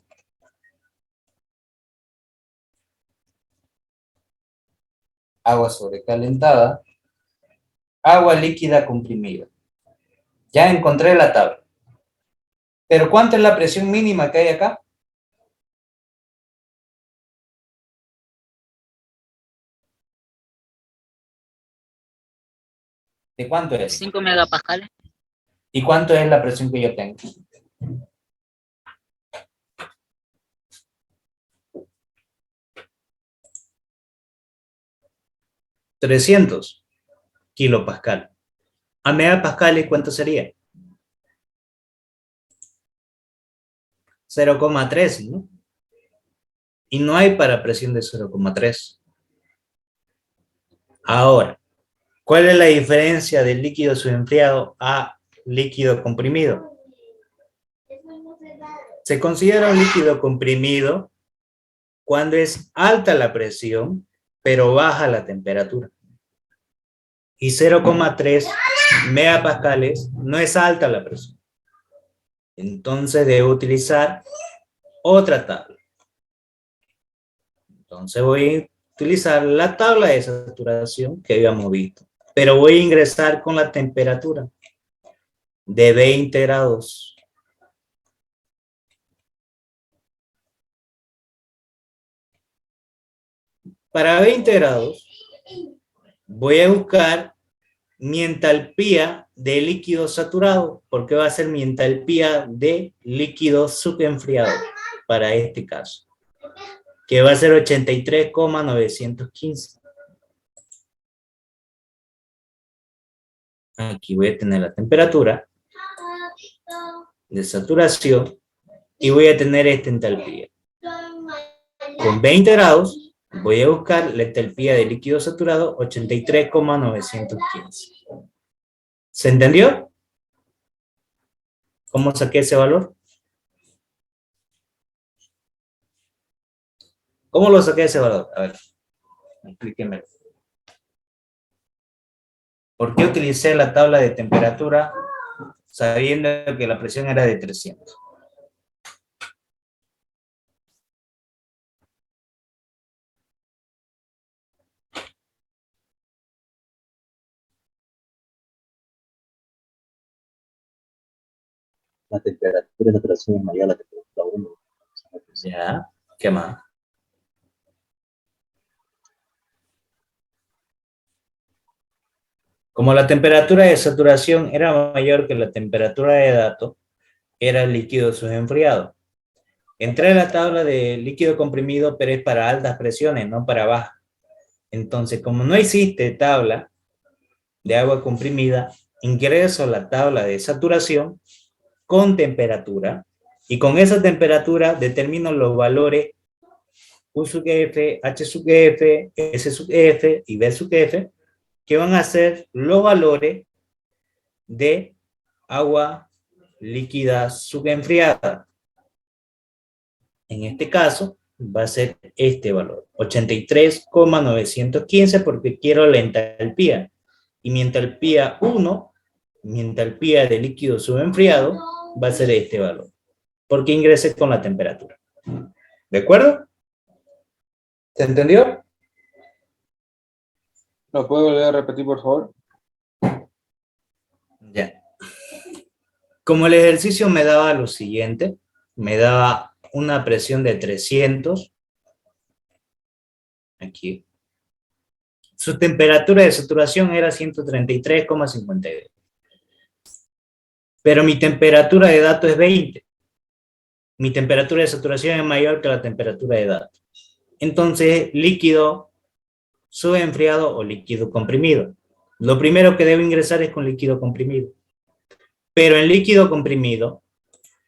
agua sobrecalentada, agua líquida comprimida. Ya encontré la tabla. Pero ¿cuánta es la presión mínima que hay acá? ¿De cuánto es? 5 megapascales. ¿Y cuánto es la presión que yo tengo? $300 kilopascal. A megapascales, ¿cuánto sería? 0,3, ¿no? Y no hay para presión de 0,3. Ahora, ¿cuál es la diferencia del líquido subenfriado a líquido comprimido? Se considera un líquido comprimido cuando es alta la presión, pero baja la temperatura. Y 0,3 megapascales no es alta la presión. Entonces debo utilizar otra tabla. Entonces voy a utilizar la tabla de saturación que habíamos visto, pero voy a ingresar con la temperatura de 20 grados. Para 20 grados voy a buscar mi entalpía de líquido saturado, porque va a ser mi entalpía de líquido subenfriado para este caso, que va a ser 83,915. Aquí voy a tener la temperatura de saturación y voy a tener esta entalpía. Con 20 grados voy a buscar la entalpía de líquido saturado, 83,915. ¿Se entendió? ¿Cómo saqué ese valor? ¿Cómo lo saqué ese valor? A ver, explíqueme. ¿Por qué utilicé la tabla de temperatura sabiendo que la presión era de 300? La temperatura de saturación es mayor a la temperatura 1. Ya, ¿qué más? Como la temperatura de saturación era mayor que la temperatura de datos, era el líquido subenfriado. Entré a la tabla de líquido comprimido, pero es para altas presiones, no para bajas. Entonces, como no existe tabla de agua comprimida, ingreso la tabla de saturación con temperatura, y con esa temperatura determino los valores U sub F, H sub F, S sub F y B sub F, que van a ser los valores de agua líquida subenfriada. En este caso, va a ser este valor, 83,915, porque quiero la entalpía. Y mi entalpía 1, mi entalpía de líquido subenfriado, va a ser este valor, porque ingresé con la temperatura. ¿De acuerdo? ¿Se entendió? ¿Lo puedo volver a repetir, por favor? Ya. Como el ejercicio me daba lo siguiente, me daba una presión de 300, aquí. Su temperatura de saturación era 133,52. Pero mi temperatura de dato es 20. Mi temperatura de saturación es mayor que la temperatura de dato. Entonces, líquido subenfriado o líquido comprimido. Lo primero que debo ingresar es con líquido comprimido. Pero en líquido comprimido,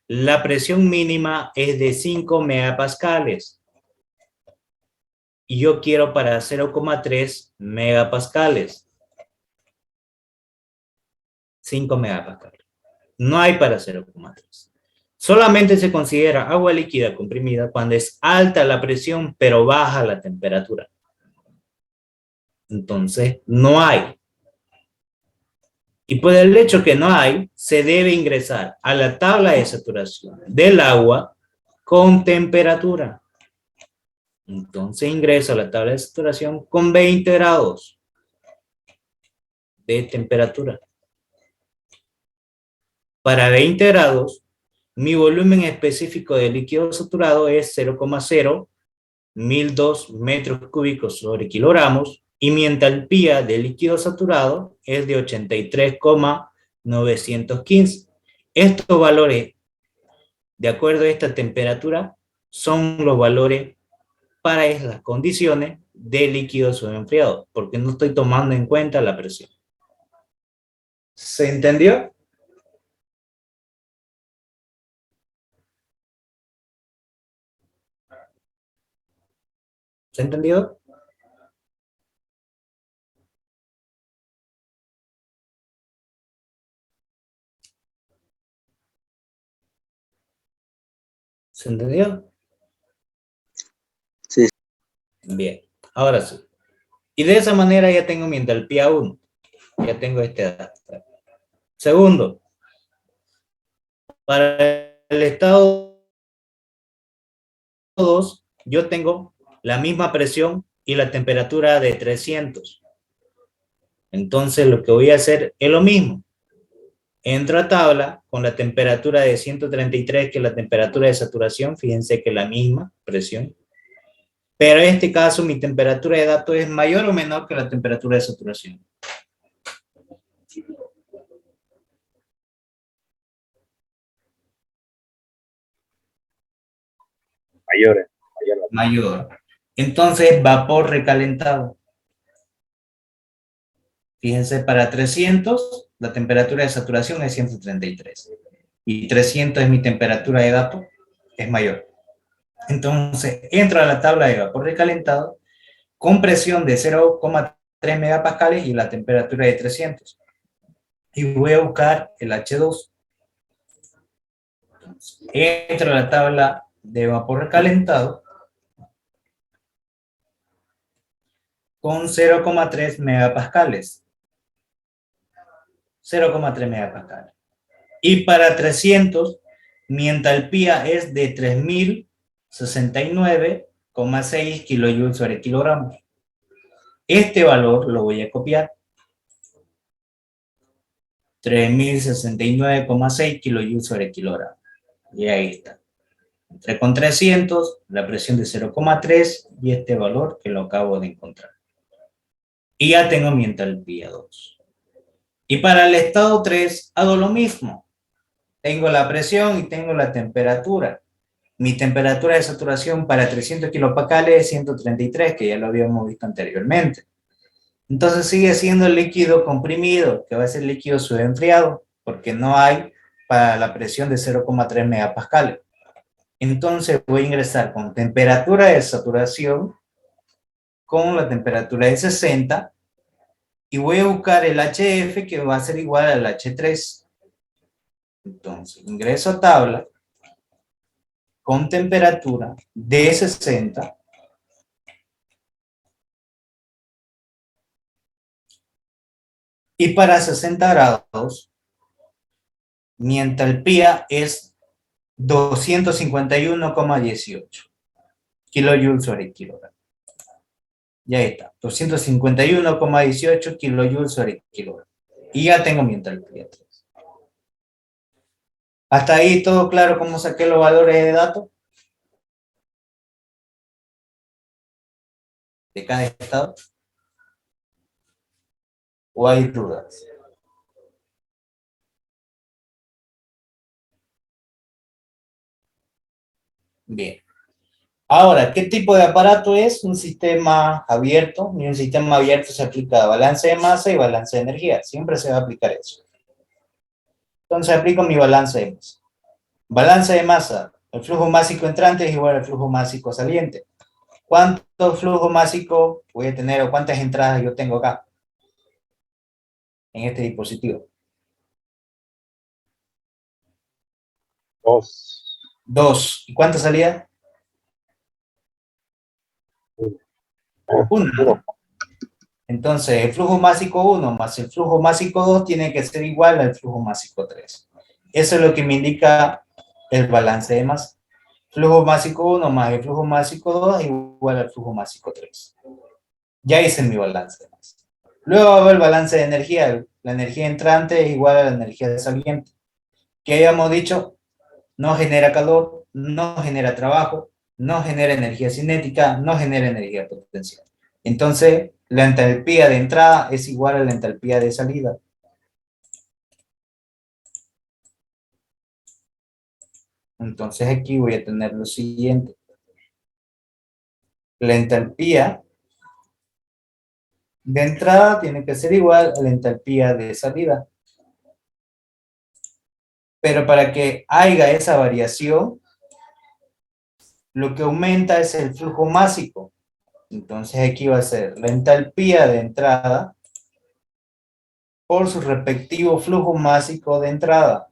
la presión mínima es de 5 megapascales. Y yo quiero para 0,3 megapascales. 5 megapascales. No hay para 0,3. Solamente se considera agua líquida comprimida cuando es alta la presión, pero baja la temperatura. Entonces, no hay. Y por el hecho que no hay, se debe ingresar a la tabla de saturación del agua con temperatura. Entonces ingreso a la tabla de saturación con 20 grados de temperatura. Para 20 grados, mi volumen específico de líquido saturado es 0,01002 metros cúbicos sobre kilogramos y mi entalpía de líquido saturado es de 83,915. Estos valores, de acuerdo a esta temperatura, son los valores para las condiciones de líquido subenfriado, porque no estoy tomando en cuenta la presión. ¿Se entendió? ¿Se entendió? ¿Se entendió? Sí. Bien, ahora sí. Y de esa manera ya tengo mi entalpía 1. Ya tengo este dato. Segundo, para el estado 2, yo tengo la misma presión y la temperatura de 300. Entonces lo que voy a hacer es lo mismo. Entro a tabla con la temperatura de 133, que es la temperatura de saturación. Fíjense que es la misma presión. Pero en este caso mi temperatura de dato es mayor o menor que la temperatura de saturación. Mayor. Mayor. Entonces, vapor recalentado. Fíjense, para 300, la temperatura de saturación es 133. Y 300 es mi temperatura de dato, es mayor. Entonces, entro a la tabla de vapor recalentado con presión de 0,3 megapascales y la temperatura de 300. Y voy a buscar el H2. Entro a la tabla de vapor recalentado con 0,3 megapascales. 0,3 megapascales. Y para 300, mi entalpía es de 3069,6 kilojoules sobre kilogramos. Este valor lo voy a copiar. 3069,6 kilojoules sobre kilogramo. Y ahí está. Entré con 300, la presión de 0,3 y este valor que lo acabo de encontrar. Y ya tengo mi entalpía 2. Y para el estado 3 hago lo mismo. Tengo la presión y tengo la temperatura. Mi temperatura de saturación para 300 kilopascales es 133, que ya lo habíamos visto anteriormente. Entonces sigue siendo el líquido comprimido, que va a ser líquido subenfriado, porque no hay para la presión de 0,3 megapascales. Entonces voy a ingresar con temperatura de saturación, con la temperatura de 60, y voy a buscar el HF que va a ser igual al H3. Entonces ingreso a tabla con temperatura de 60 y para 60 grados mi entalpía es 251,18 kilojoules sobre kilogramo. Ya está, 251,18 kilojoules sobre kilogramo. Y ya tengo mi entalpía. Hasta ahí todo claro cómo saqué los valores de datos de cada estado. ¿O hay dudas? Bien. Ahora, ¿qué tipo de aparato es? Un sistema abierto. Y un sistema abierto se aplica a balance de masa y balance de energía. Siempre se va a aplicar eso. Entonces aplico mi balance de masa. Balance de masa. El flujo másico entrante es igual al flujo másico saliente. ¿Cuánto flujo másico voy a tener o cuántas entradas yo tengo acá? En este dispositivo. 2. 2. ¿Y cuántas salidas? 1. Uno. Entonces, el flujo másico 1 más el flujo másico 2 tiene que ser igual al flujo másico 3. Eso es lo que me indica el balance de masa. Flujo másico 1 más el flujo másico 2 es igual al flujo másico 3. Ya hice mi balance de masa. Luego hago el balance de energía. La energía entrante es igual a la energía saliente. ¿Qué habíamos dicho? No genera calor, no genera trabajo, no genera energía cinética, no genera energía potencial. Entonces, la entalpía de entrada es igual a la entalpía de salida. Entonces aquí voy a tener lo siguiente. La entalpía de entrada tiene que ser igual a la entalpía de salida. Pero para que haya esa variación, lo que aumenta es el flujo másico. Entonces aquí va a ser la entalpía de entrada por su respectivo flujo másico de entrada.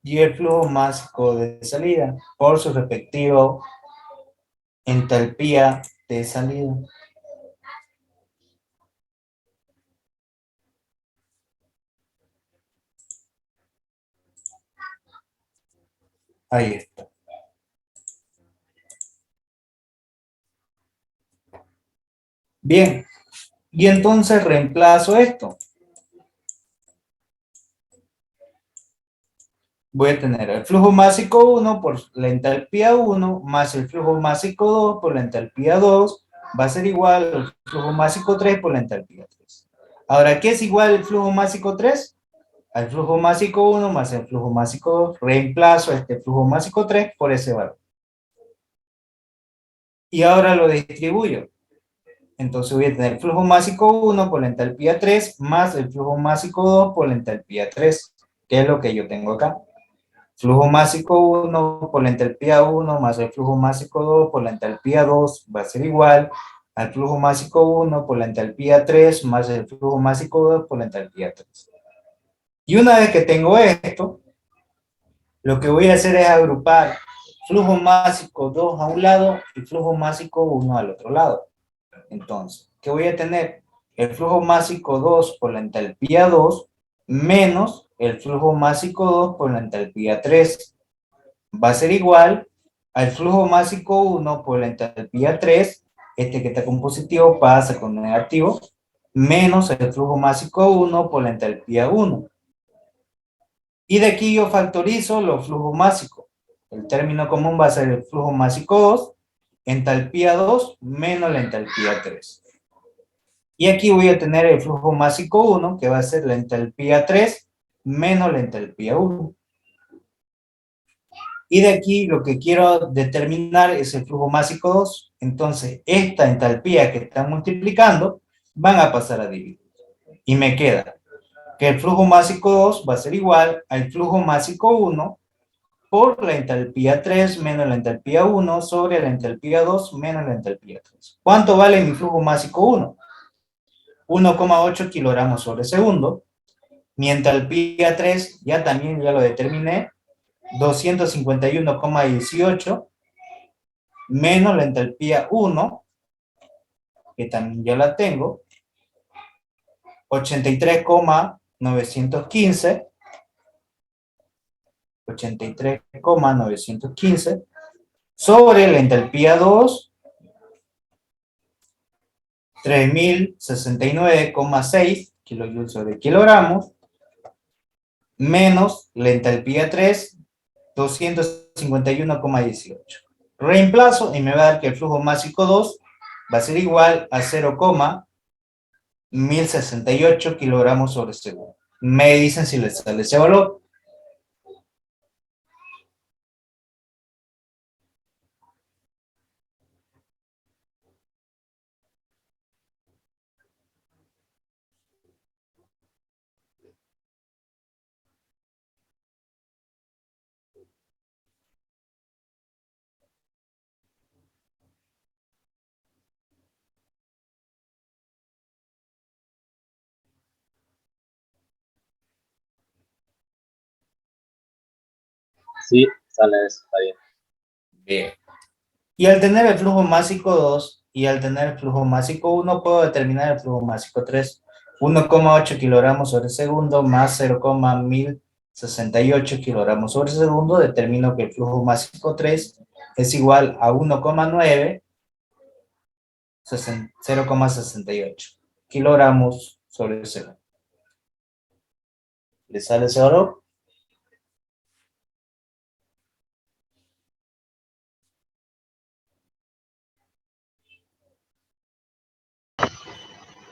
Y el flujo másico de salida por su respectivo entalpía de salida. Ahí está. Bien, y entonces reemplazo esto. Voy a tener el flujo másico 1 por la entalpía 1 más el flujo másico 2 por la entalpía 2 va a ser igual al flujo másico 3 por la entalpía 3. Ahora, ¿qué es igual el flujo másico 3? Al flujo másico 1 más el flujo másico 2. Reemplazo este flujo másico 3 por ese valor. Y ahora lo distribuyo. Entonces voy a tener flujo másico 1 por la entalpía 3 más el flujo másico 2 por la entalpía 3, que es lo que yo tengo acá. Flujo másico 1 por la entalpía 1 más el flujo másico 2 por la entalpía 2 va a ser igual al flujo másico 1 por la entalpía 3 más el flujo másico 2 por la entalpía 3. Y una vez que tengo esto, lo que voy a hacer es agrupar flujo másico 2 a un lado y flujo másico 1 al otro lado. Entonces, ¿qué voy a tener? El flujo másico 2 por la entalpía 2 menos el flujo másico 2 por la entalpía 3. Va a ser igual al flujo másico 1 por la entalpía 3, este que está con positivo pasa con negativo, menos el flujo másico 1 por la entalpía 1. Y de aquí yo factorizo los flujos másicos. El término común va a ser el flujo másico 2, entalpía 2 menos la entalpía 3. Y aquí voy a tener el flujo másico 1, que va a ser la entalpía 3 menos la entalpía 1. Y de aquí lo que quiero determinar es el flujo másico 2. Entonces, esta entalpía que están multiplicando van a pasar a dividir. Y me queda que el flujo másico 2 va a ser igual al flujo másico 1 por la entalpía 3 menos la entalpía 1 sobre la entalpía 2 menos la entalpía 3. ¿Cuánto vale mi flujo másico 1? 1,8 kilogramos sobre segundo. Mi entalpía 3 ya lo determiné, 251,18 menos la entalpía 1, que también ya la tengo, 83,915, 83,915 sobre la entalpía 2, 3069,6 kilojoules sobre kilogramos, menos la entalpía 3, 251,18. Reemplazo y me va a dar que el flujo másico 2 va a ser igual a 0,1068 kilogramos sobre segundo. Me dicen si les sale ese valor. Sí, sale eso, está bien. Bien. Y al tener el flujo másico 2 y al tener el flujo másico 1, puedo determinar el flujo másico 3. 1,8 kilogramos sobre segundo más 0,1068 kilogramos sobre segundo. Determino que el flujo másico 3 es igual a 1,9, 0,68 kilogramos sobre segundo. ¿Le sale ese valor?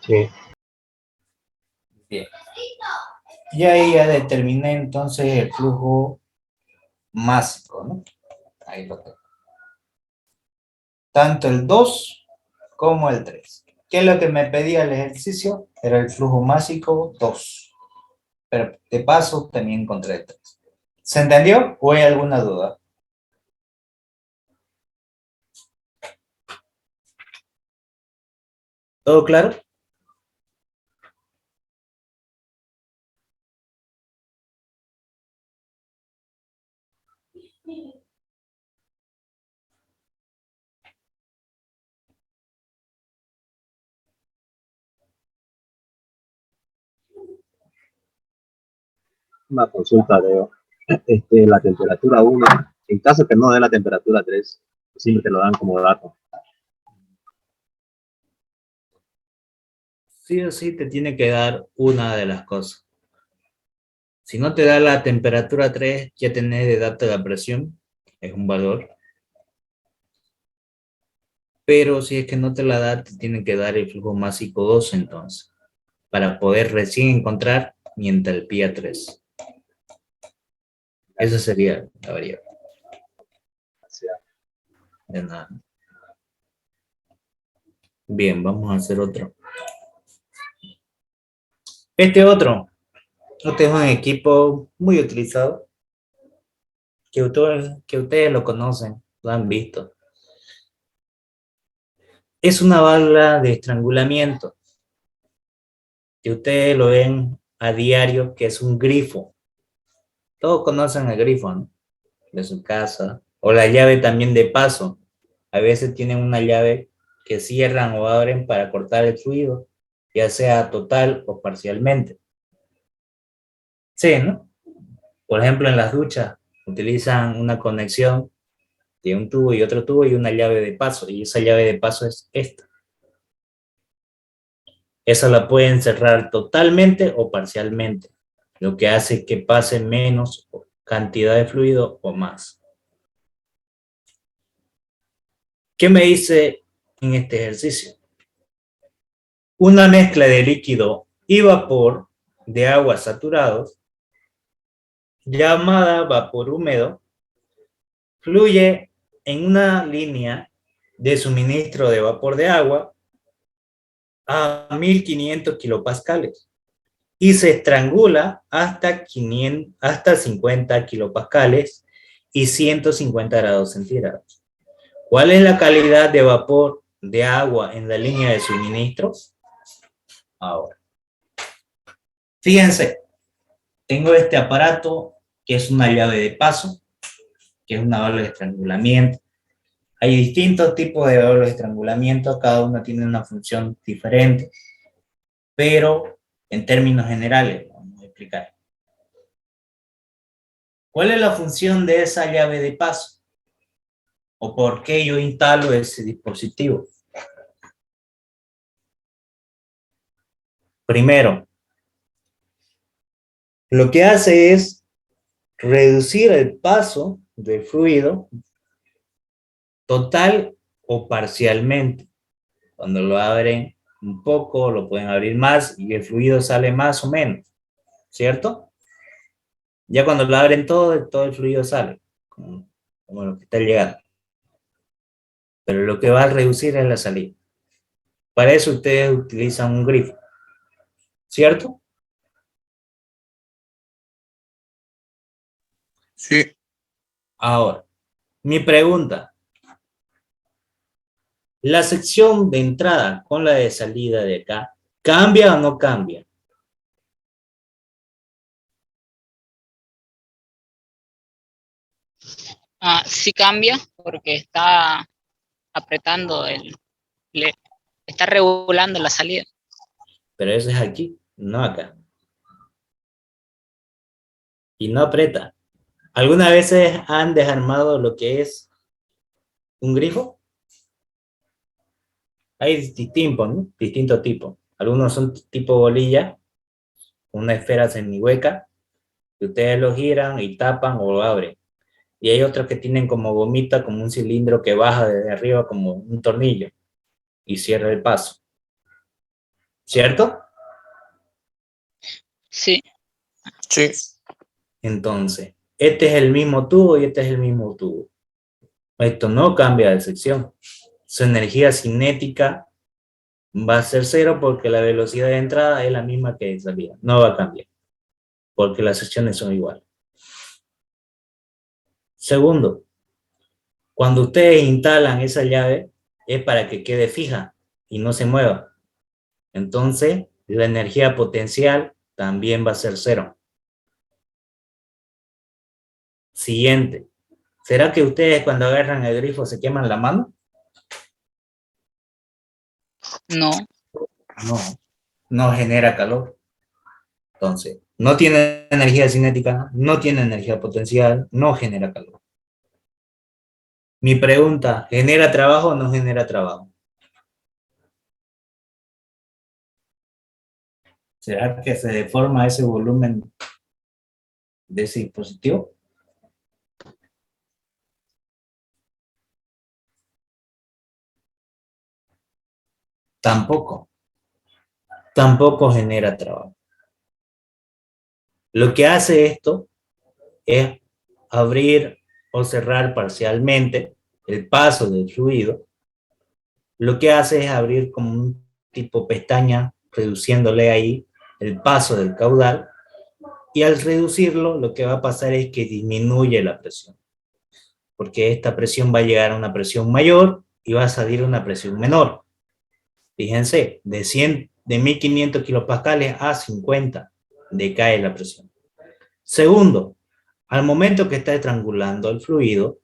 Sí. Bien. Y ahí ya determiné entonces el flujo másico, ¿no? Ahí lo tengo. Tanto el 2 como el 3. ¿Qué es lo que me pedía el ejercicio? Era el flujo másico 2. Pero de paso también encontré el 3. ¿Se entendió o hay alguna duda? ¿Todo claro? Una consulta, Leo. La temperatura 1, en caso que no dé la temperatura 3, siempre te lo dan como dato. Sí o sí te tiene que dar una de las cosas. Si no te da la temperatura 3, ya tenés de dato la presión, es un valor. Pero si es que no te la da, te tiene que dar el flujo másico 2 entonces, para poder recién encontrar mi entalpía 3. Esa sería la variable. De nada. Bien, vamos a hacer otro. Este es un equipo muy utilizado, que ustedes lo conocen, lo han visto. Es una válvula de estrangulamiento, que ustedes lo ven a diario, que es un grifo. Todos conocen el grifo, ¿no? De su casa, o la llave también de paso. A veces tienen una llave que cierran o abren para cortar el fluido, ya sea total o parcialmente. Sí, ¿no? Por ejemplo, en las duchas utilizan una conexión de un tubo y otro tubo y una llave de paso, y esa llave de paso es esta. Esa la pueden cerrar totalmente o parcialmente, lo que hace que pase menos cantidad de fluido o más. ¿Qué me dice en este ejercicio? Una mezcla de líquido y vapor de aguas saturados, llamada vapor húmedo, fluye en una línea de suministro de vapor de agua a 1500 kilopascales y se estrangula hasta 50 kilopascales y 150 grados centígrados. ¿Cuál es la calidad de vapor de agua en la línea de suministro? Ahora, fíjense, tengo este aparato que es una llave de paso, que es una válvula de estrangulamiento. Hay distintos tipos de válvulas de estrangulamiento, cada una tiene una función diferente, pero en términos generales, vamos a explicar. ¿Cuál es la función de esa llave de paso? ¿O por qué yo instalo ese dispositivo? Primero, lo que hace es reducir el paso del fluido total o parcialmente. Cuando lo abren un poco, lo pueden abrir más y el fluido sale más o menos, ¿cierto? Ya cuando lo abren todo el fluido sale, como lo que está llegando. Pero lo que va a reducir es la salida. Para eso ustedes utilizan un grifo, ¿cierto? Sí, Ahora, mi pregunta. ¿La sección de entrada con la de salida de acá cambia o no cambia? Sí cambia porque está apretando le está regulando la salida. Pero eso es aquí, no acá. Y no aprieta. ¿Alguna vez han desarmado lo que es un grifo? Hay distintos, ¿no? Distintos tipos. Algunos son tipo bolilla, una esfera semihueca, que ustedes lo giran y tapan o lo abren. Y hay otros que tienen como gomita, como un cilindro que baja desde arriba como un tornillo y cierra el paso. ¿Cierto? Sí, sí, Entonces, este es el mismo tubo y este es el mismo tubo. Esto no cambia de sección. Su energía cinética va a ser cero porque la velocidad de entrada es la misma que de salida. No va a cambiar porque las secciones son iguales. Segundo, cuando ustedes instalan esa llave es para que quede fija y no se mueva. Entonces, la energía potencial también va a ser cero. Siguiente. ¿Será que ustedes cuando agarran el grifo se queman la mano? no, No, no genera calor. Entonces, no tiene energía cinética, no tiene energía potencial, no genera calor. Mi pregunta, ¿genera trabajo o no genera trabajo? ¿Será que se deforma ese volumen de ese dispositivo? Tampoco. Tampoco genera trabajo. Lo que hace esto es abrir o cerrar parcialmente el paso del fluido. Lo que hace es abrir como un tipo pestaña, reduciéndole ahí el paso del caudal. Y al reducirlo, lo que va a pasar es que disminuye la presión. Porque esta presión va a llegar a una presión mayor y va a salir una presión menor. Fíjense, de 1500 kilopascales a 50 decae la presión. Segundo, al momento que está estrangulando el fluido,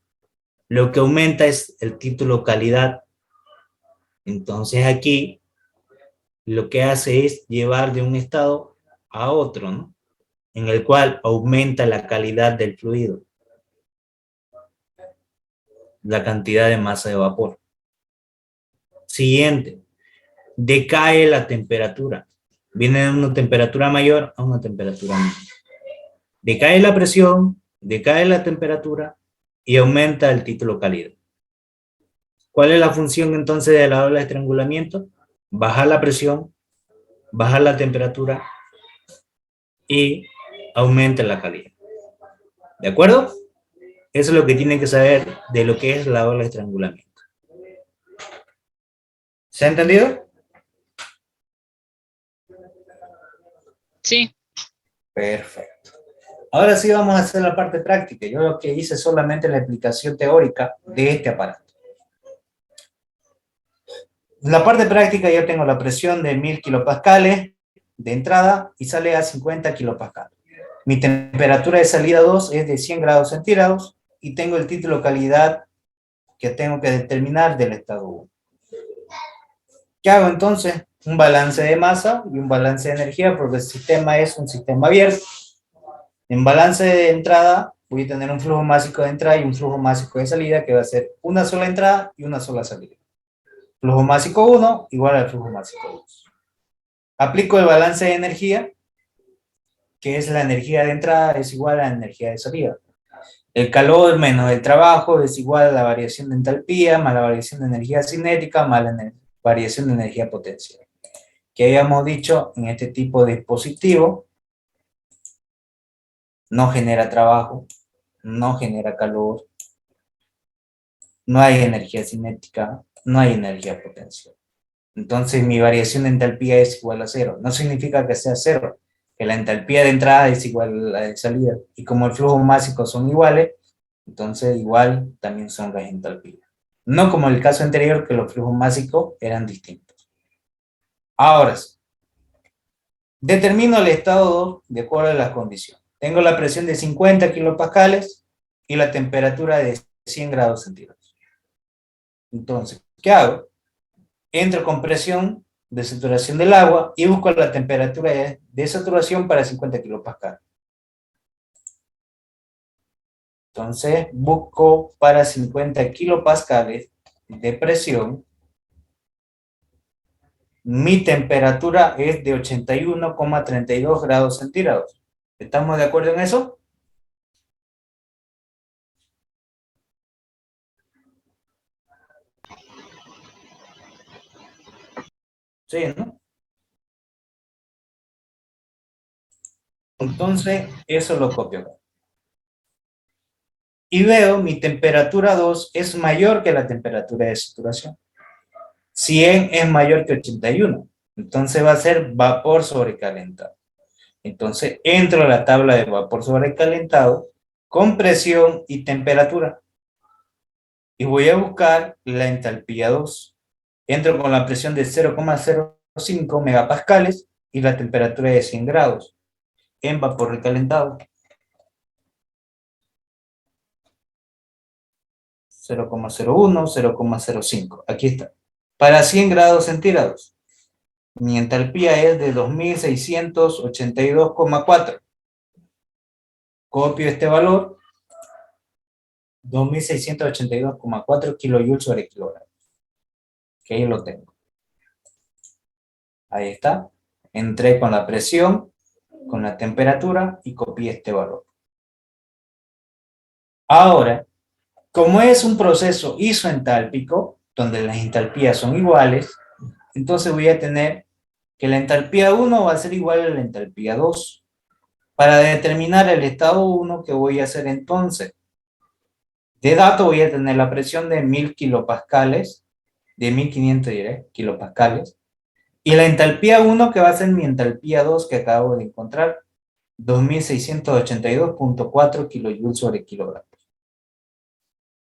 lo que aumenta es el título calidad. Entonces aquí lo que hace es llevar de un estado a otro, ¿no? En el cual aumenta la calidad del fluido, la cantidad de masa de vapor. Siguiente, decae la temperatura. Viene de una temperatura mayor a una temperatura menor. Decae la presión, decae la temperatura y aumenta el título calidad. ¿Cuál es la función entonces de la válvula de estrangulamiento? Bajar la presión, bajar la temperatura y aumenta la calidad. ¿De acuerdo? Eso es lo que tienen que saber de lo que es la ola de estrangulamiento. ¿Se ha entendido? Sí, Perfecto. Ahora sí vamos a hacer la parte práctica. Yo lo que hice es solamente la explicación teórica de este aparato. En la parte práctica yo tengo la presión de 1000 kilopascales de entrada y sale a 50 kilopascales. Mi temperatura de salida 2 es de 100 grados centígrados y tengo el título calidad que tengo que determinar del estado 1. ¿Qué hago entonces? Un balance de masa y un balance de energía porque el sistema es un sistema abierto. En balance de entrada voy a tener un flujo másico de entrada y un flujo másico de salida que va a ser una sola entrada y una sola salida. Flujo másico 1 igual al flujo másico 2. Aplico el balance de energía, que es la energía de entrada es igual a la energía de salida. El calor menos el trabajo es igual a la variación de entalpía más la variación de energía cinética más la variación de energía potencial. Que habíamos dicho en este tipo de dispositivo no genera trabajo, no genera calor, no hay energía cinética, no hay energía potencial. Entonces mi variación de entalpía es igual a 0. No significa que sea 0, que la entalpía de entrada es igual a la de salida. Y como el flujo másico son iguales, entonces igual también son las entalpías. No como en el caso anterior que los flujos másicos eran distintos. Ahora sí. Determino el estado 2 de acuerdo a las condiciones. Tengo la presión de 50 kilopascales y la temperatura de 100 grados centígrados. Entonces, ¿qué hago? Entro con presión de saturación del agua y busco la temperatura de saturación para 50 kilopascales. Entonces, busco para 50 kilopascales de presión. Mi temperatura es de 81,32 grados centígrados. ¿Estamos de acuerdo en eso? Sí, ¿no? Entonces, eso lo copio acá. Y veo mi temperatura 2 es mayor que la temperatura de saturación. 100 es mayor que 81. Entonces va a ser vapor sobrecalentado. Entonces entro a la tabla de vapor sobrecalentado con presión y temperatura. Y voy a buscar la entalpía 2. Entro con la presión de 0,05 megapascales y la temperatura de 100 grados en vapor recalentado. 0,01, 0,05. Aquí está. Para 100 grados centígrados, mi entalpía es de 2682,4. Copio este valor, 2682,4 kilojoules sobre kilogramo. Que ahí lo tengo. Ahí está. Entré con la presión, con la temperatura y copié este valor. Ahora, como es un proceso isoentálpico, donde las entalpías son iguales, entonces voy a tener que la entalpía 1 va a ser igual a la entalpía 2. Para determinar el estado 1, ¿qué voy a hacer entonces? De dato voy a tener la presión de 1000 kilopascales, de 1500 diré, kilopascales, y la entalpía 1 que va a ser mi entalpía 2 que acabo de encontrar, 2682,4 kilojoules sobre kilogramo.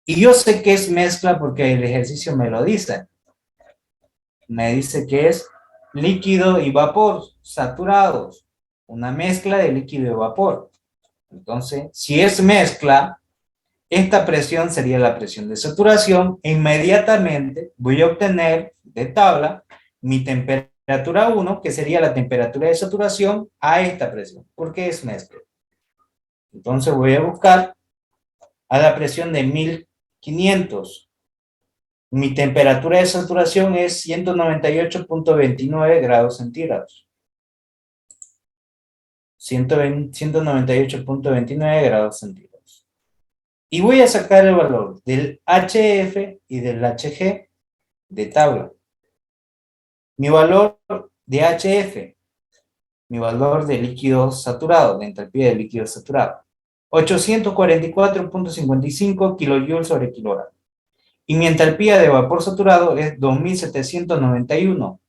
Y yo sé que es mezcla porque el ejercicio me lo dice. Me dice que es líquido y vapor saturados, una mezcla de líquido y vapor. Entonces, si es mezcla, esta presión sería la presión de saturación e inmediatamente voy a obtener de tabla mi temperatura 1, que sería la temperatura de saturación a esta presión, porque es mezcla. Entonces voy a buscar a la presión de 1500. Mi temperatura de saturación es 198,29 grados centígrados. 198,29 grados centígrados. Y voy a sacar el valor del HF y del HG de tabla. Mi valor de HF, mi valor de líquido saturado, de entalpía de líquido saturado, 844.55 kilojoules sobre kilogramo. Y mi entalpía de vapor saturado es 2791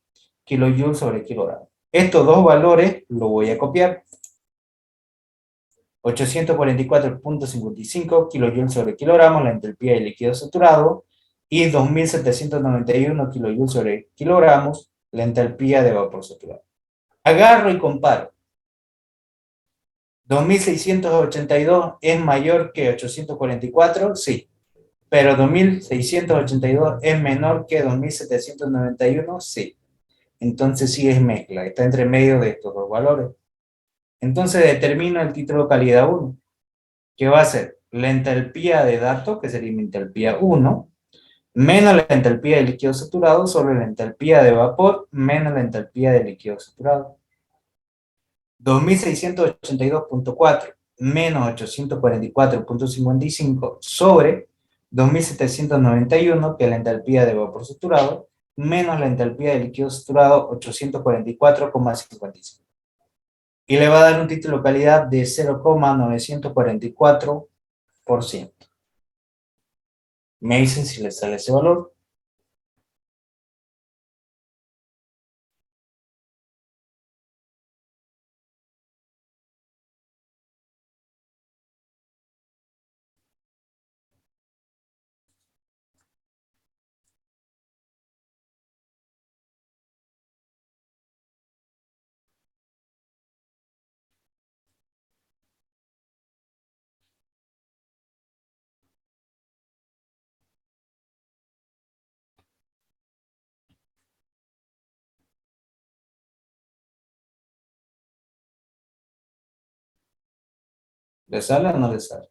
kilojoules sobre kilogramo. Estos dos valores los voy a copiar. 844.55 kilojoules sobre kilogramo, la entalpía del líquido saturado, y 2791 kilojoules sobre kilogramos, la entalpía de vapor saturado. Agarro y comparo. 2682 es mayor que 844, sí. Pero 2682 es menor que 2791, sí. Entonces sí es mezcla, está entre medio de estos dos valores. Entonces determino el título calidad 1, que va a ser la entalpía de datos, que sería mi entalpía 1, menos la entalpía de líquido saturado sobre la entalpía de vapor, menos la entalpía de líquido saturado. 2682.4 menos 844.55 sobre 2791, que es la entalpía de vapor saturado, menos la entalpía de líquido saturado, 844,55. Y le va a dar un título calidad de 0,944%. Me dicen si les sale ese valor. ¿Les sale o no les sale?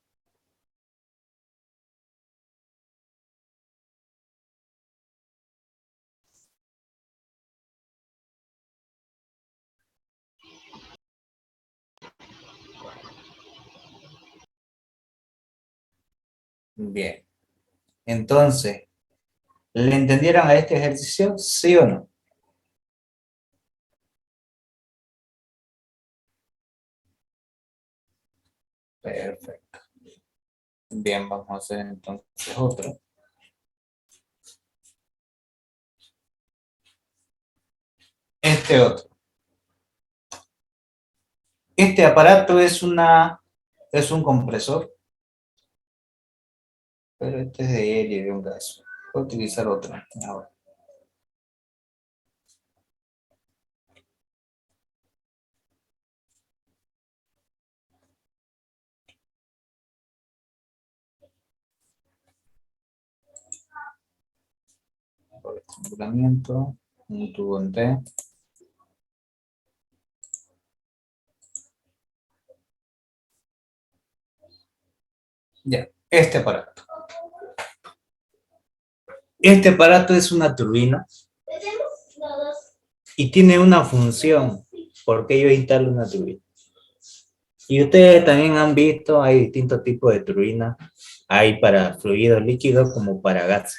Bien. Entonces, ¿le entendieron a este ejercicio? ¿Sí o no? Perfecto. Bien, vamos a hacer entonces otro. Este otro. Este aparato es un compresor, pero este es de helio y de un gas. Voy a utilizar otro ahora. Por estrangulamiento, un tubo en T. Ya, este aparato. Este aparato es una turbina y tiene una función, porque yo instalo una turbina. Y ustedes también han visto, hay distintos tipos de turbinas. Hay para fluidos líquidos como para gas.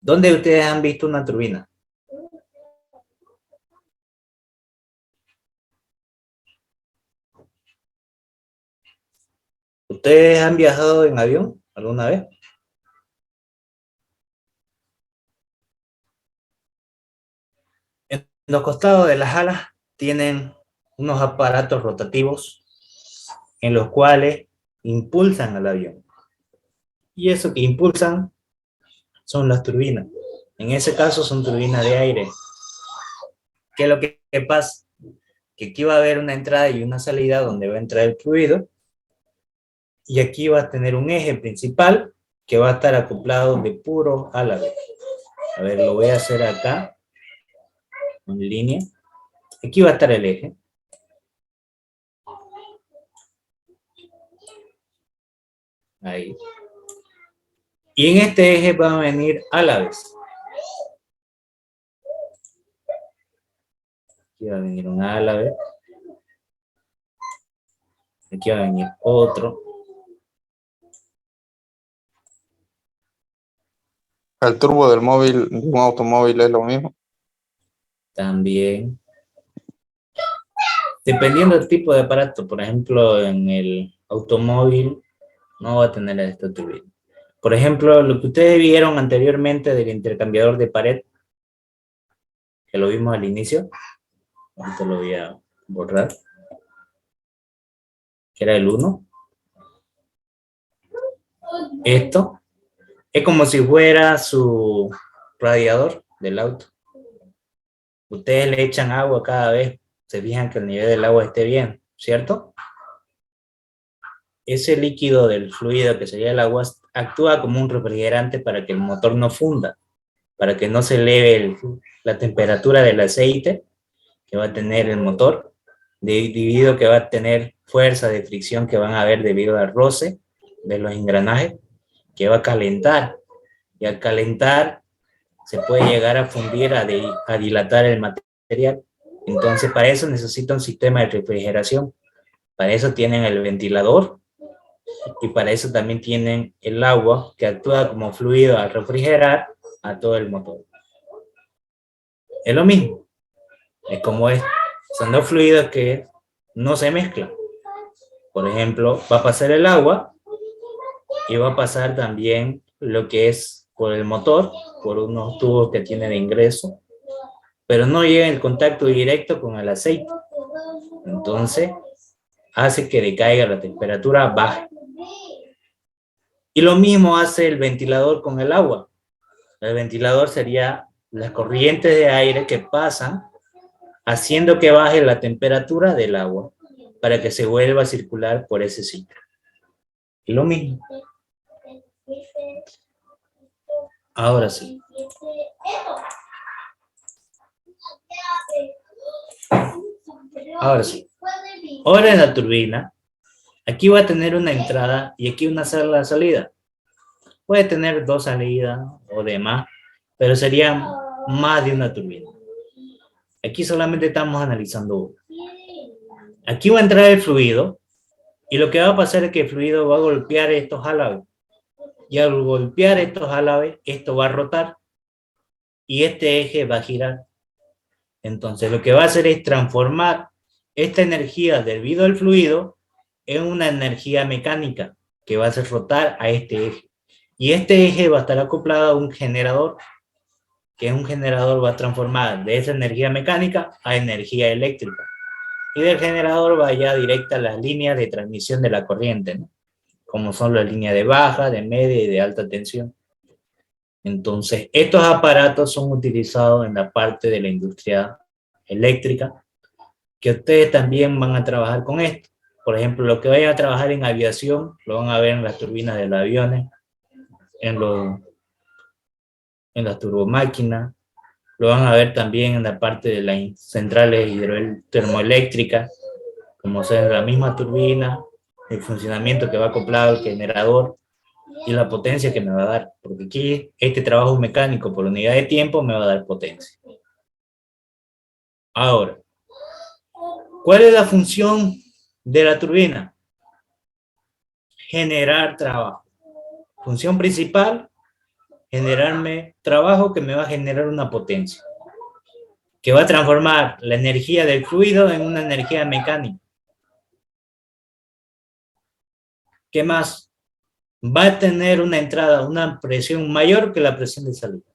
¿Dónde ustedes han visto una turbina? ¿Ustedes han viajado en avión alguna vez? En los costados de las alas tienen unos aparatos rotativos en los cuales impulsan al avión. Y eso que impulsan son las turbinas. En ese caso son turbinas de aire. ¿Qué es lo que pasa? Que aquí va a haber una entrada y una salida donde va a entrar el fluido. Y aquí va a tener un eje principal que va a estar acoplado de puro álabes. A ver, lo voy a hacer acá, en línea. Aquí va a estar el eje. Ahí. Y en este eje van a venir álabes. Aquí va a venir un álabe. Aquí va a venir otro. El turbo del móvil, de un automóvil, es lo mismo. También. Dependiendo del tipo de aparato, por ejemplo, en el automóvil no va a tener esta turbina. Por ejemplo, lo que ustedes vieron anteriormente del intercambiador de pared, que lo vimos al inicio, ahorita lo voy a borrar, que era el 1. Esto es como si fuera su radiador del auto. Ustedes le echan agua cada vez, se fijan que el nivel del agua esté bien, ¿cierto? Ese líquido del fluido que sería el agua actúa como un refrigerante para que el motor no funda, para que no se eleve la temperatura del aceite que va a tener el motor, debido a que va a tener fuerza de fricción que van a haber debido al roce de los engranajes, que va a calentar, y al calentar se puede llegar a fundir, a dilatar el material. Entonces para eso necesita un sistema de refrigeración, para eso tienen el ventilador, y para eso también tienen el agua que actúa como fluido al refrigerar a todo el motor. Es lo mismo, es como es, son dos fluidos que no se mezclan. Por ejemplo, va a pasar el agua y va a pasar también lo que es por el motor, por unos tubos que tiene de ingreso, pero no llega en contacto directo con el aceite. Entonces, hace que decaiga la temperatura baja. Y lo mismo hace el ventilador con el agua. El ventilador sería las corrientes de aire que pasan haciendo que baje la temperatura del agua para que se vuelva a circular por ese sitio. Y lo mismo. Ahora sí. Ahora sí. Ahora en la turbina, aquí va a tener una entrada y aquí una salida. Puede tener 2 salidas o demás, pero sería más de una turbina. Aquí solamente estamos analizando una. Aquí va a entrar el fluido y lo que va a pasar es que el fluido va a golpear estos álabes. Y al golpear estos álabes, esto va a rotar y este eje va a girar. Entonces lo que va a hacer es transformar esta energía debido al fluido en una energía mecánica que va a hacer rotar a este eje. Y este eje va a estar acoplado a un generador, que un generador va a transformar de esa energía mecánica a energía eléctrica. Y del generador va ya directa a las líneas de transmisión de la corriente, ¿no? Como son las líneas de baja, de media y de alta tensión. Entonces, estos aparatos son utilizados en la parte de la industria eléctrica, que ustedes también van a trabajar con esto. Por ejemplo, lo que vayan a trabajar en aviación, lo van a ver en las turbinas de los aviones, en las turbomáquinas, lo van a ver también en la parte de las centrales termoeléctricas, como sea la misma turbina, el funcionamiento que va acoplado al generador y la potencia que me va a dar, porque aquí este trabajo mecánico por unidad de tiempo me va a dar potencia. Ahora, ¿cuál es la función de la turbina? Generar trabajo. Función principal, generarme trabajo que me va a generar una potencia, que va a transformar la energía del fluido en una energía mecánica. ¿Qué más? Va a tener una entrada, una presión mayor que la presión de salida.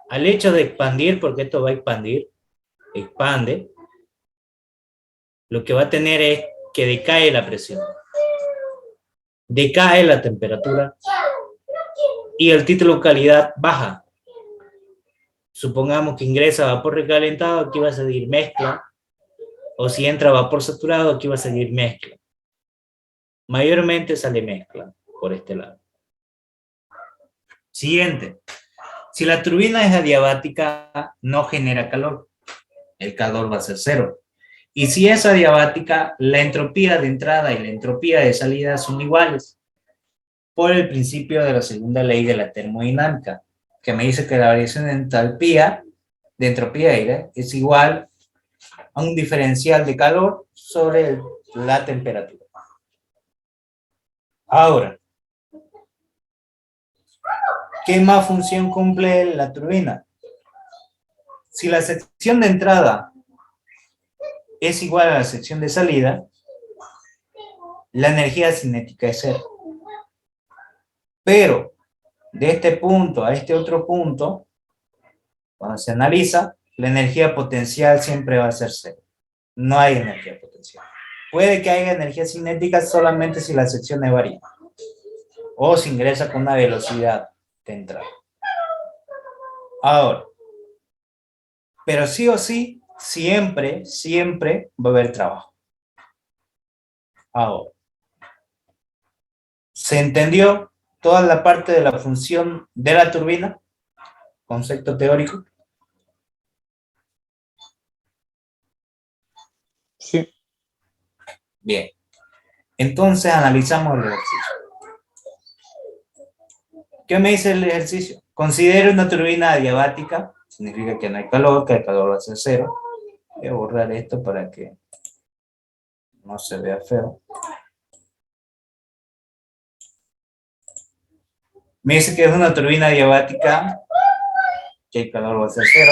Al hecho de expandir, porque esto va a expandir, expande, lo que va a tener es que decae la presión, decae la temperatura y el título de calidad baja. Supongamos que ingresa vapor recalentado, aquí va a seguir mezcla, o si entra vapor saturado, aquí va a seguir mezcla. Mayormente sale mezcla por este lado. Siguiente. Si la turbina es adiabática, no genera calor. El calor va a ser 0. Y si es adiabática, la entropía de entrada y la entropía de salida son iguales, por el principio de la segunda ley de la termodinámica, que me dice que la variación de entropía de aire es igual a un diferencial de calor sobre la temperatura. Ahora, ¿qué más función cumple la turbina? Si la sección de entrada es igual a la sección de salida, la energía cinética es cero. Pero de este punto a este otro punto, cuando se analiza, la energía potencial siempre va a ser cero. No hay energía potencial. Puede que haya energía cinética solamente si las secciones varían o se ingresa con una velocidad de entrada. Ahora, pero sí o sí, siempre va a haber trabajo. Ahora, ¿se entendió toda la parte de la función de la turbina? Concepto teórico. Sí. Bien. Entonces analizamos el ejercicio. ¿Qué me dice el ejercicio? Considere una turbina adiabática. Significa que no hay calor, que el calor va a ser cero. Voy a borrar esto para que no se vea feo. Me dice que es una turbina adiabática, que el calor va a ser cero,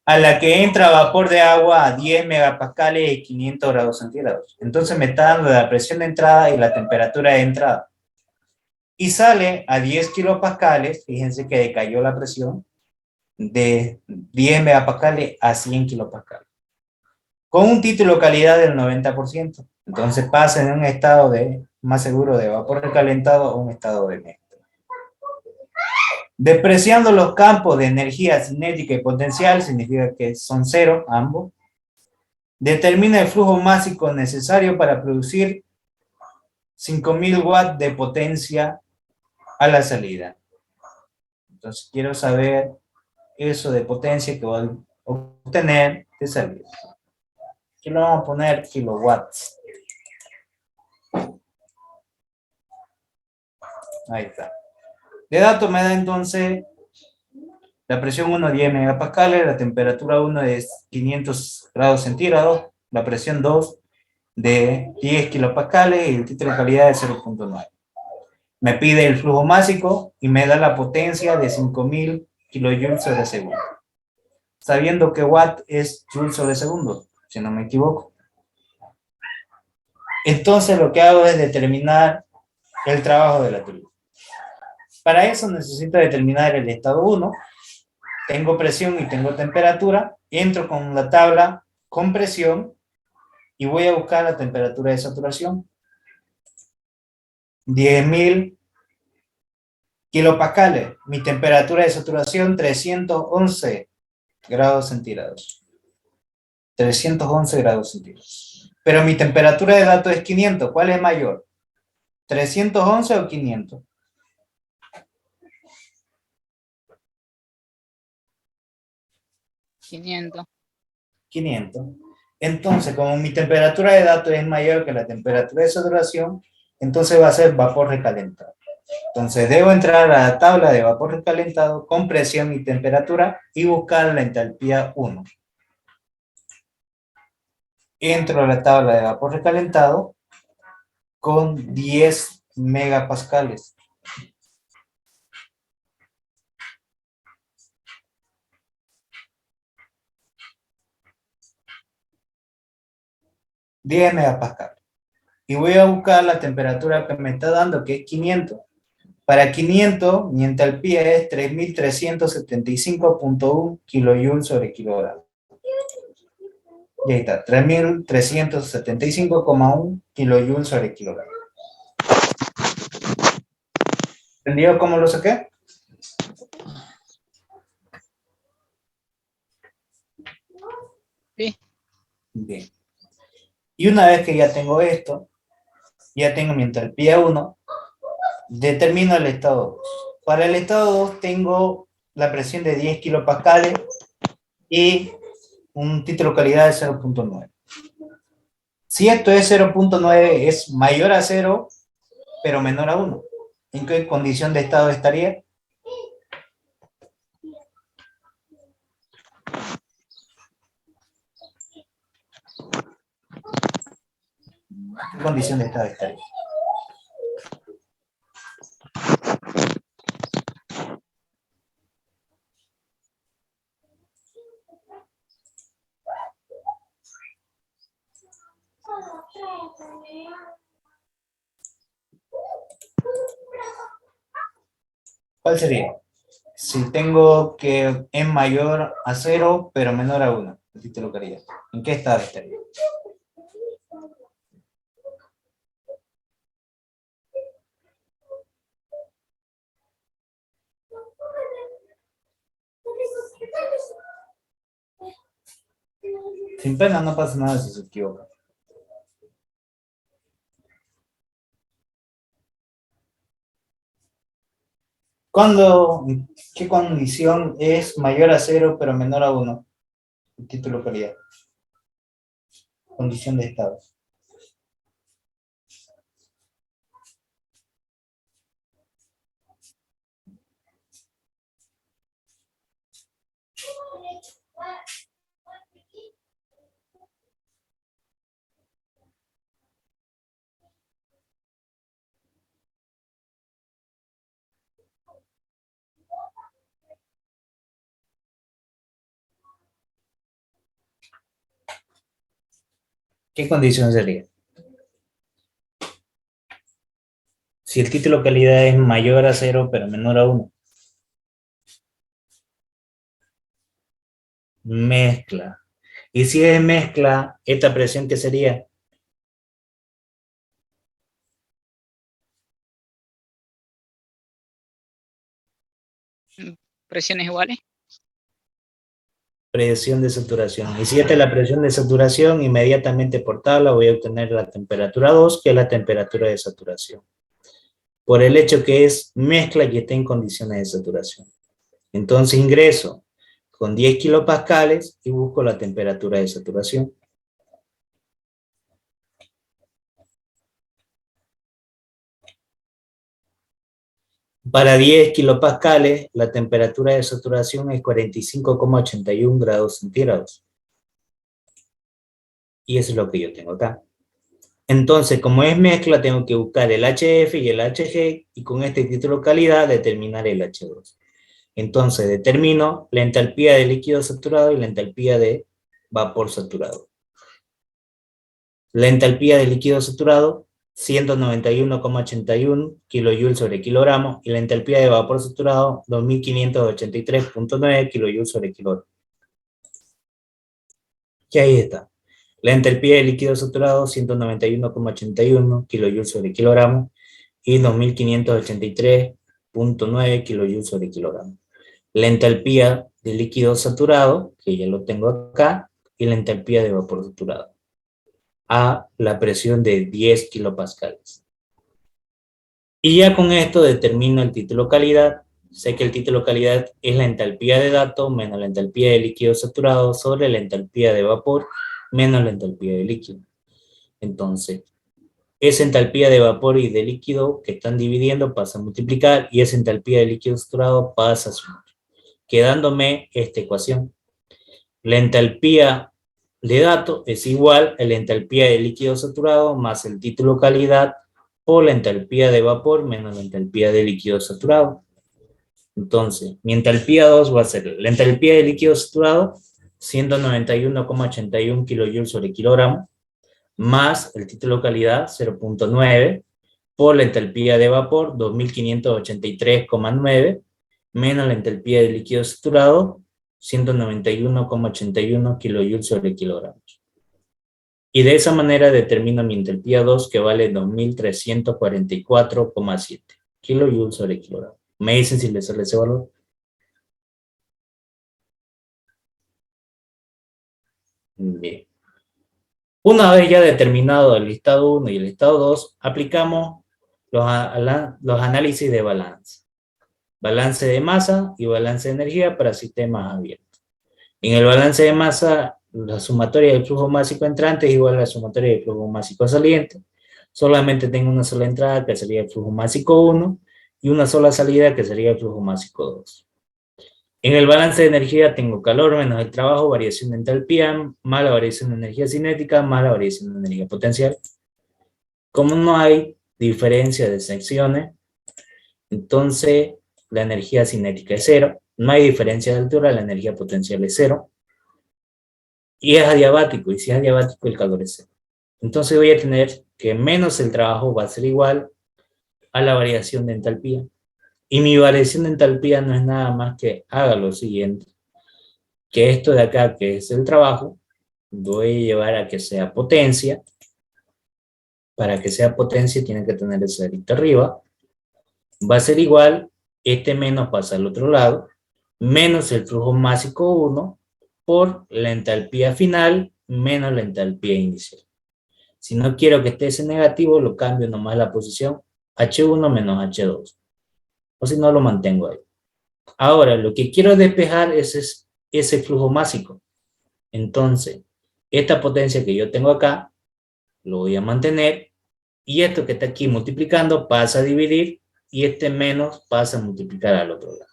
a la que entra vapor de agua a 10 megapascales y 500 grados centígrados. Entonces me está dando la presión de entrada y la temperatura de entrada. Y sale a 10 kilopascales, fíjense que decayó la presión, de 10 megapascales a 100 kilopascales. Con un título de calidad del 90%. Entonces pasa de un estado de más seguro de vapor recalentado a un estado de neutro. Despreciando los campos de energía cinética y potencial, significa que son cero ambos. Determina el flujo másico necesario para producir 5000 watts de potencia a la salida. Entonces quiero saber eso de potencia que voy a obtener de salida. Aquí lo vamos a poner kilowatts. Ahí está. De datos me da entonces la presión 1 10 megapascales, la temperatura 1 es 500 grados centígrados, la presión 2 de 10 kilopascales y el título de calidad de 0.9. Me pide el flujo másico y me da la potencia de 5000 kilojoules sobre segundo. Sabiendo que watt es joule sobre segundo, si no me equivoco. Entonces lo que hago es determinar el trabajo de la turbina. Para eso necesito determinar el estado 1. Tengo presión y tengo temperatura. Entro con la tabla con presión y voy a buscar la temperatura de saturación. 10.000 kilopascales. Mi temperatura de saturación 311 grados centígrados. 311 grados centígrados. Pero mi temperatura de datos es 500. ¿Cuál es mayor? ¿311 o 500? 500. 500. Entonces, como mi temperatura de datos es mayor que la temperatura de saturación, entonces va a ser vapor recalentado. Entonces, debo entrar a la tabla de vapor recalentado con presión y temperatura y buscar la entalpía 1. Entro a la tabla de vapor recalentado con 10 megapascales. $10 megapascales. Y voy a buscar la temperatura que me está dando, que es 500. Para 500, mi entalpía es 3375.1 kilojoules sobre kilogramo. Y ahí está, 3375,1 kilojoules sobre kilogramo. ¿Entendido cómo lo saqué? Sí. Bien. Y una vez que ya tengo esto, ya tengo mi entalpía 1, determino el estado 2. Para el estado 2 tengo la presión de 10 kilopascales y un título de calidad de 0.9. Si esto es 0.9, es mayor a 0, pero menor a 1. ¿En qué condición de estado estaría? ¿Qué condición de estado estaría? ¿Cuál sería? Si tengo que es mayor a 0, pero menor a 1, el título de calidad. ¿En qué estado estaría? Sin pena, no pasa nada si se equivoca. ¿Qué condición es mayor a 0 pero menor a 1? El título de calidad. Condición de estado. ¿Qué condición sería? Si el título de calidad es mayor a 0 pero menor a 1. Mezcla. Y si es mezcla, ¿esta presión qué sería? Presiones iguales. Presión de saturación. Y si esta es la presión de saturación, inmediatamente por tabla voy a obtener la temperatura 2, que es la temperatura de saturación. Por el hecho que es mezcla y está en condiciones de saturación. Entonces ingreso con 10 kilopascales y busco la temperatura de saturación. Para 10 kilopascales, la temperatura de saturación es 45,81 grados centígrados. Y eso es lo que yo tengo acá. Entonces, como es mezcla, tengo que buscar el HF y el HG, y con este título de calidad determinar el H2. Entonces, determino la entalpía de líquido saturado y la entalpía de vapor saturado. La entalpía de líquido saturado, 191,81 kilojoules sobre kilogramo, y la entalpía de vapor saturado, 2583,9 kilojoules sobre kilogramo. Y ahí está. La entalpía de líquido saturado, 191,81 kilojoules sobre kilogramo, y 2583,9 kilojoules sobre kilogramo. La entalpía de líquido saturado, que ya lo tengo acá, y la entalpía de vapor saturado, a la presión de 10 kilopascales. Y ya con esto determino el título calidad. Sé que el título calidad es la entalpía de dato menos la entalpía de líquido saturado sobre la entalpía de vapor menos la entalpía de líquido. Entonces, esa entalpía de vapor y de líquido que están dividiendo pasa a multiplicar, y esa entalpía de líquido saturado pasa a sumar, quedándome esta ecuación. La entalpía de dato es igual a la entalpía de líquido saturado más el título calidad por la entalpía de vapor menos la entalpía de líquido saturado. Entonces, mi entalpía 2 va a ser la entalpía de líquido saturado, 191,81 kilojoules sobre kilogramo, más el título calidad, 0,9, por la entalpía de vapor, 2583,9, menos la entalpía de líquido saturado, 191,81 kilojoules sobre kilogramos. Y de esa manera determino mi entalpía 2, que vale 2344,7 kilojoules sobre kilogramo. ¿Me dicen si les sale ese valor? Bien. Una vez ya determinado el listado 1 y el listado 2, aplicamos los análisis de balance. Balance de masa y balance de energía para sistemas abiertos. En el balance de masa, la sumatoria del flujo másico entrante es igual a la sumatoria del flujo másico saliente. Solamente tengo una sola entrada, que sería el flujo másico 1, y una sola salida, que sería el flujo másico 2. En el balance de energía tengo calor menos el trabajo, variación de entalpía, más la variación de energía cinética, más la variación de energía potencial. Como no hay diferencia de secciones, entonces la energía cinética es 0. No hay diferencia de altura, la energía potencial es 0. Y es adiabático, y si es adiabático el calor es 0. Entonces voy a tener que menos el trabajo va a ser igual a la variación de entalpía. Y mi variación de entalpía no es nada más que haga lo siguiente, que esto de acá, que es el trabajo, voy a llevar a que sea potencia. Para que sea potencia tiene que tener el cerito arriba. Va a ser igual, este menos pasa al otro lado, menos el flujo másico 1 por la entalpía final menos la entalpía inicial. Si no quiero que esté ese negativo, lo cambio nomás la posición H1 menos H2. O si no, lo mantengo ahí. Ahora, lo que quiero despejar es ese flujo másico. Entonces, esta potencia que yo tengo acá, lo voy a mantener. Y esto que está aquí multiplicando pasa a dividir y este menos pasa a multiplicar al otro lado.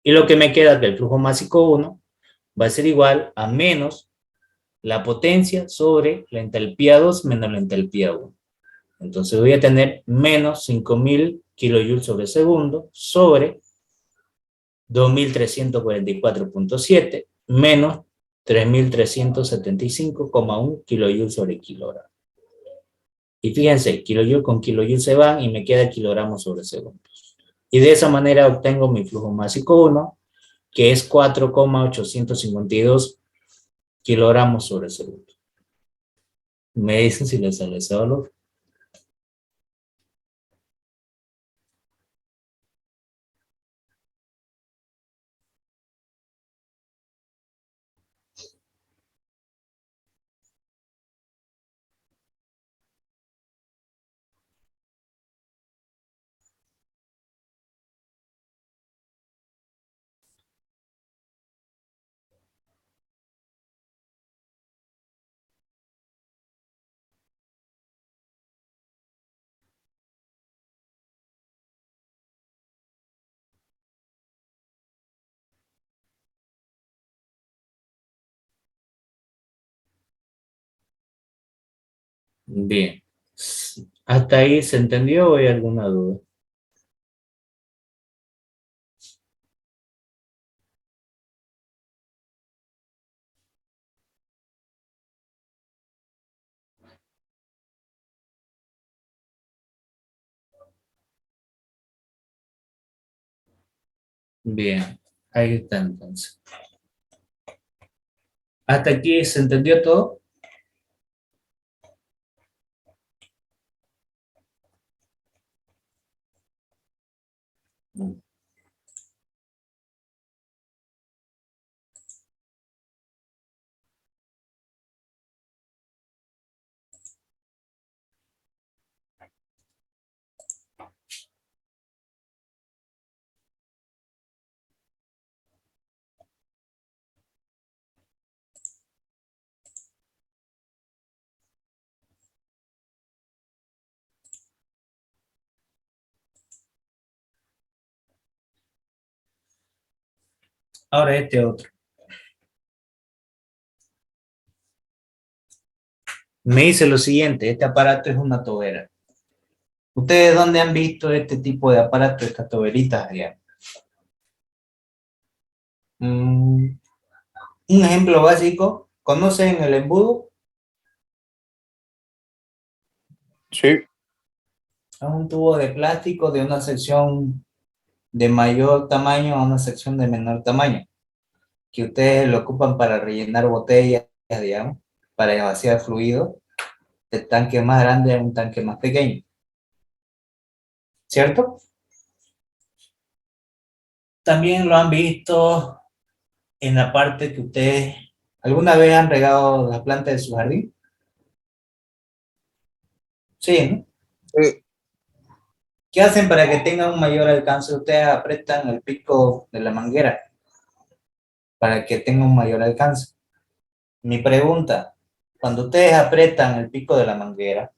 Y lo que me queda que el flujo másico 1 va a ser igual a menos la potencia sobre la entalpía 2 menos la entalpía 1. Entonces voy a tener menos 5000 kilojoules sobre segundo sobre 2344.7 menos 3375,1 kilojoules sobre kilogramo. Y fíjense, kilojoule con kilojoule se van y me queda kilogramos sobre segundo. Y de esa manera obtengo mi flujo másico 1, que es 4,852 kilogramos sobre segundo. Me dicen si les sale ese valor. Bien. ¿Hasta ahí se entendió o hay alguna duda? Bien. Ahí está entonces. ¿Hasta aquí se entendió todo? Ahora este otro. Me dice lo siguiente, este aparato es una tobera. ¿Ustedes dónde han visto este tipo de aparato, estas toberitas allá? Un ejemplo básico, ¿conocen el embudo? Sí, Es un tubo de plástico de una sección de mayor tamaño a una sección de menor tamaño, que ustedes lo ocupan para rellenar botellas, digamos, para vaciar fluido, del tanque más grande a un tanque más pequeño, ¿cierto? También lo han visto en la parte que ustedes, ¿alguna vez han regado las plantas de su jardín? Sí, ¿no? sí. ¿Qué hacen para que tengan un mayor alcance? Ustedes apretan el pico de la manguera para que tenga un mayor alcance. Mi pregunta, cuando ustedes apretan el pico de la manguera,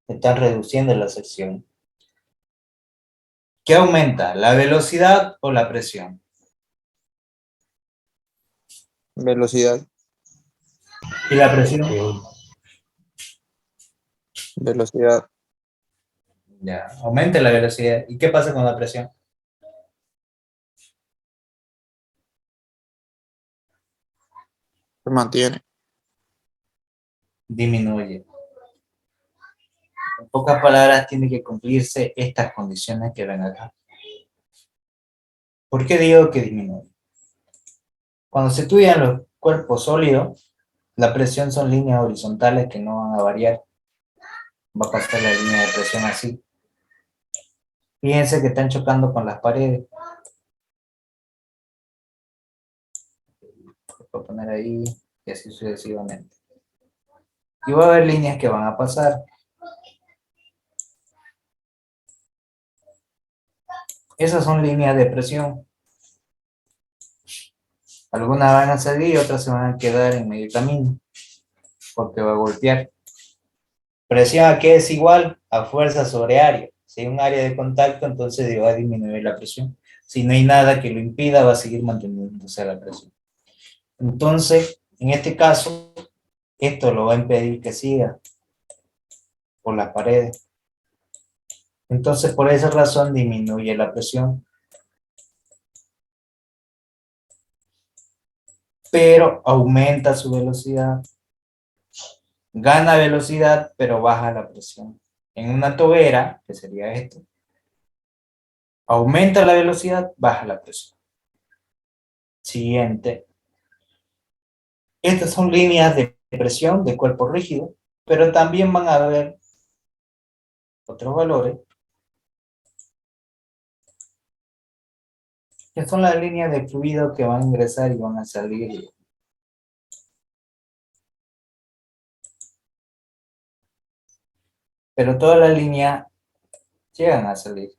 están reduciendo la sección. ¿Qué aumenta? ¿La velocidad o la presión? Velocidad, ¿Y la presión? velocidad. Ya, aumenta la velocidad. ¿Y qué pasa con la presión? Se mantiene. Disminuye. En pocas palabras, tiene que cumplirse estas condiciones que ven acá. ¿Por qué digo que disminuye? Cuando se estudian los cuerpos sólidos, la presión son líneas horizontales que no van a variar. Va a pasar la línea de presión así. Fíjense que están chocando con las paredes. Voy a poner ahí y así sucesivamente. Y va a haber líneas que van a pasar. Esas son líneas de presión. Algunas van a salir y otras se van a quedar en medio camino, porque va a golpear. Presión aquí es igual a fuerza sobre área. Si hay un área de contacto, entonces va a disminuir la presión. Si no hay nada que lo impida, va a seguir manteniéndose la presión. Entonces, en este caso, esto lo va a impedir que siga por las paredes. Entonces, por esa razón disminuye la presión. Pero aumenta su velocidad. Gana velocidad, pero baja la presión. En una tobera, que sería esto, aumenta la velocidad, baja la presión. Siguiente. Estas son líneas de presión de cuerpo rígido, pero también van a haber otros valores, que son las líneas de fluido que van a ingresar y van a salir. Pero todas las líneas llegan a salir.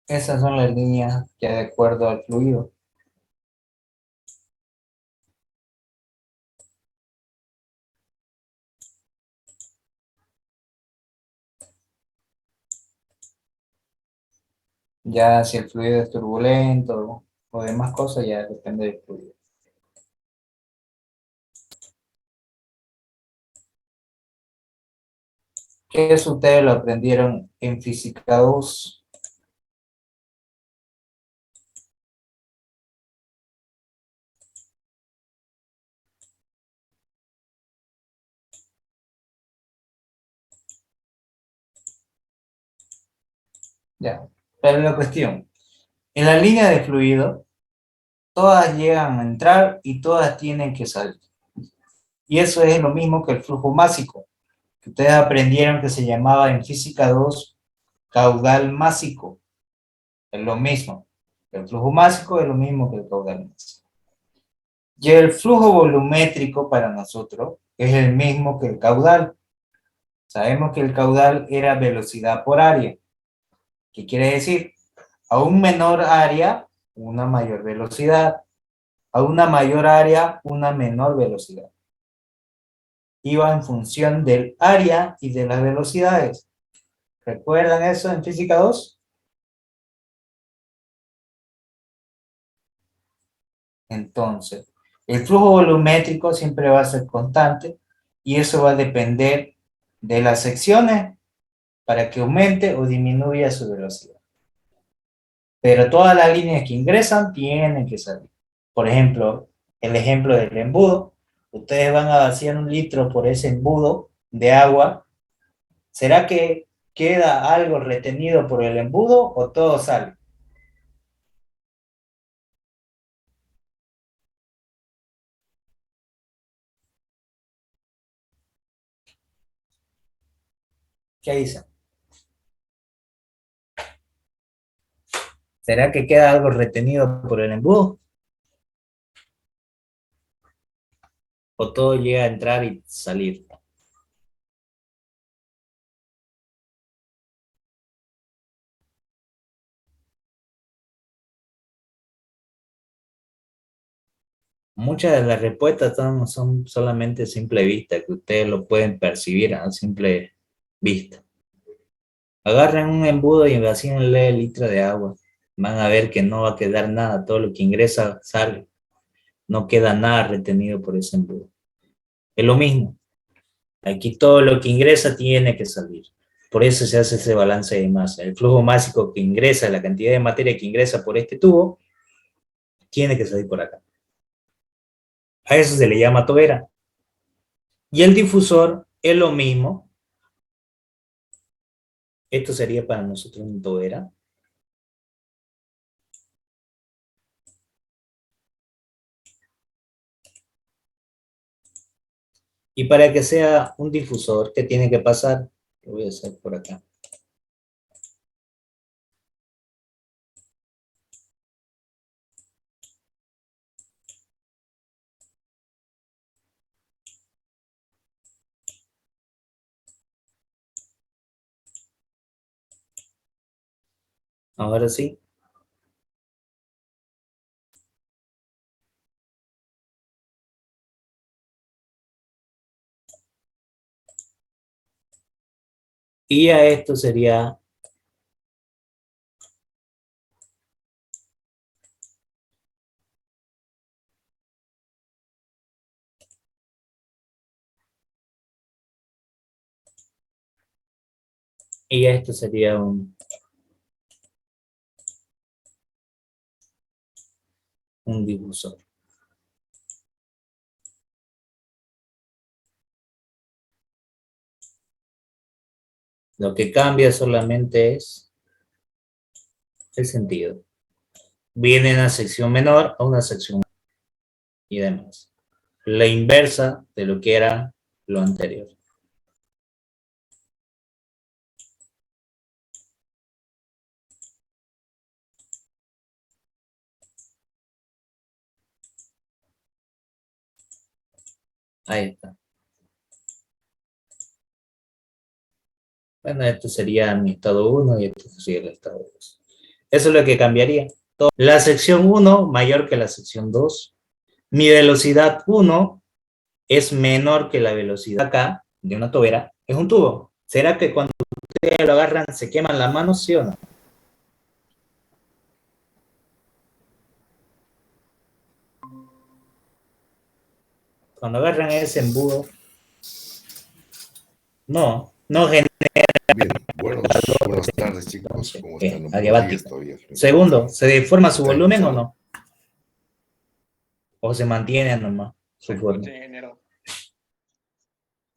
Esas son las líneas que de acuerdo al fluido. Ya si el fluido es turbulento o demás cosas, ya depende del fluido. ¿Qué eso ustedes lo aprendieron en Física 2? Ya, pero la cuestión, en la línea de fluido, todas llegan a entrar y todas tienen que salir. Y eso es lo mismo que el flujo másico, que ustedes aprendieron que se llamaba en Física 2 caudal másico. Es lo mismo. El flujo másico es lo mismo que el caudal másico. Y el flujo volumétrico para nosotros es el mismo que el caudal. Sabemos que el caudal era velocidad por área. ¿Qué quiere decir? A un menor área, una mayor velocidad. A una mayor área, una menor velocidad. Iba en función del área y de las velocidades. ¿Recuerdan eso en Física 2? Entonces, el flujo volumétrico siempre va a ser constante y eso va a depender de las secciones para que aumente o disminuya su velocidad. Pero todas las líneas que ingresan tienen que salir. Por ejemplo, el ejemplo del embudo. Ustedes van a vaciar 1 litro por ese embudo de agua. ¿Será que queda algo retenido por el embudo o todo sale? ¿Qué dicen? ¿Será que queda algo retenido por el embudo? ¿O todo llega a entrar y salir? Muchas de las respuestas son solamente a simple vista, que ustedes lo pueden percibir a simple vista. Agarren un embudo y vacíenle el litro de agua. Van a ver que no va a quedar nada, todo lo que ingresa sale. No queda nada retenido por ese embudo. Es lo mismo. Aquí todo lo que ingresa tiene que salir. Por eso se hace ese balance de masa. El flujo másico que ingresa, la cantidad de materia que ingresa por este tubo, tiene que salir por acá. A eso se le llama tobera. Y el difusor es lo mismo. Esto sería para nosotros un tobera. Y para que sea un difusor, ¿qué tiene que pasar? Lo voy a hacer por acá. Ahora sí. Y a esto sería un difusor. Lo que cambia solamente es el sentido. Viene en una sección menor a una sección mayor y demás. La inversa de lo que era lo anterior. Ahí está. Bueno, esto sería mi estado 1 y esto sería el estado 2. Eso es lo que cambiaría. La sección 1 mayor que la sección 2. Mi velocidad 1 es menor que la velocidad acá de una tobera. Es un tubo. ¿Será que cuando ustedes lo agarran se queman las manos, sí o no? Cuando agarran ese embudo, no genera. Bien, buenas tardes, chicos. ¿Cómo están? No, Adiabático. todavía. Segundo, ¿se deforma su Está volumen o empezando. no? ¿O se mantiene nomás su forma?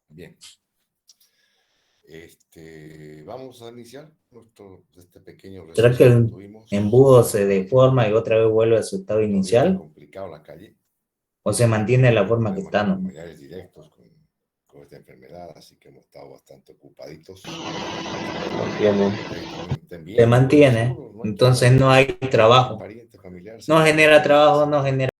Bien. Vamos a iniciar este pequeño ¿Será receso que el tuvimos. embudo se deforma y otra vez vuelve a su estado inicial? Complicado la calle. ¿O se mantiene la forma que está nomás? Familiares directos con esta enfermedad, así que hemos estado bastante ocupaditos. Se mantiene, entonces no hay trabajo. No genera trabajo, no genera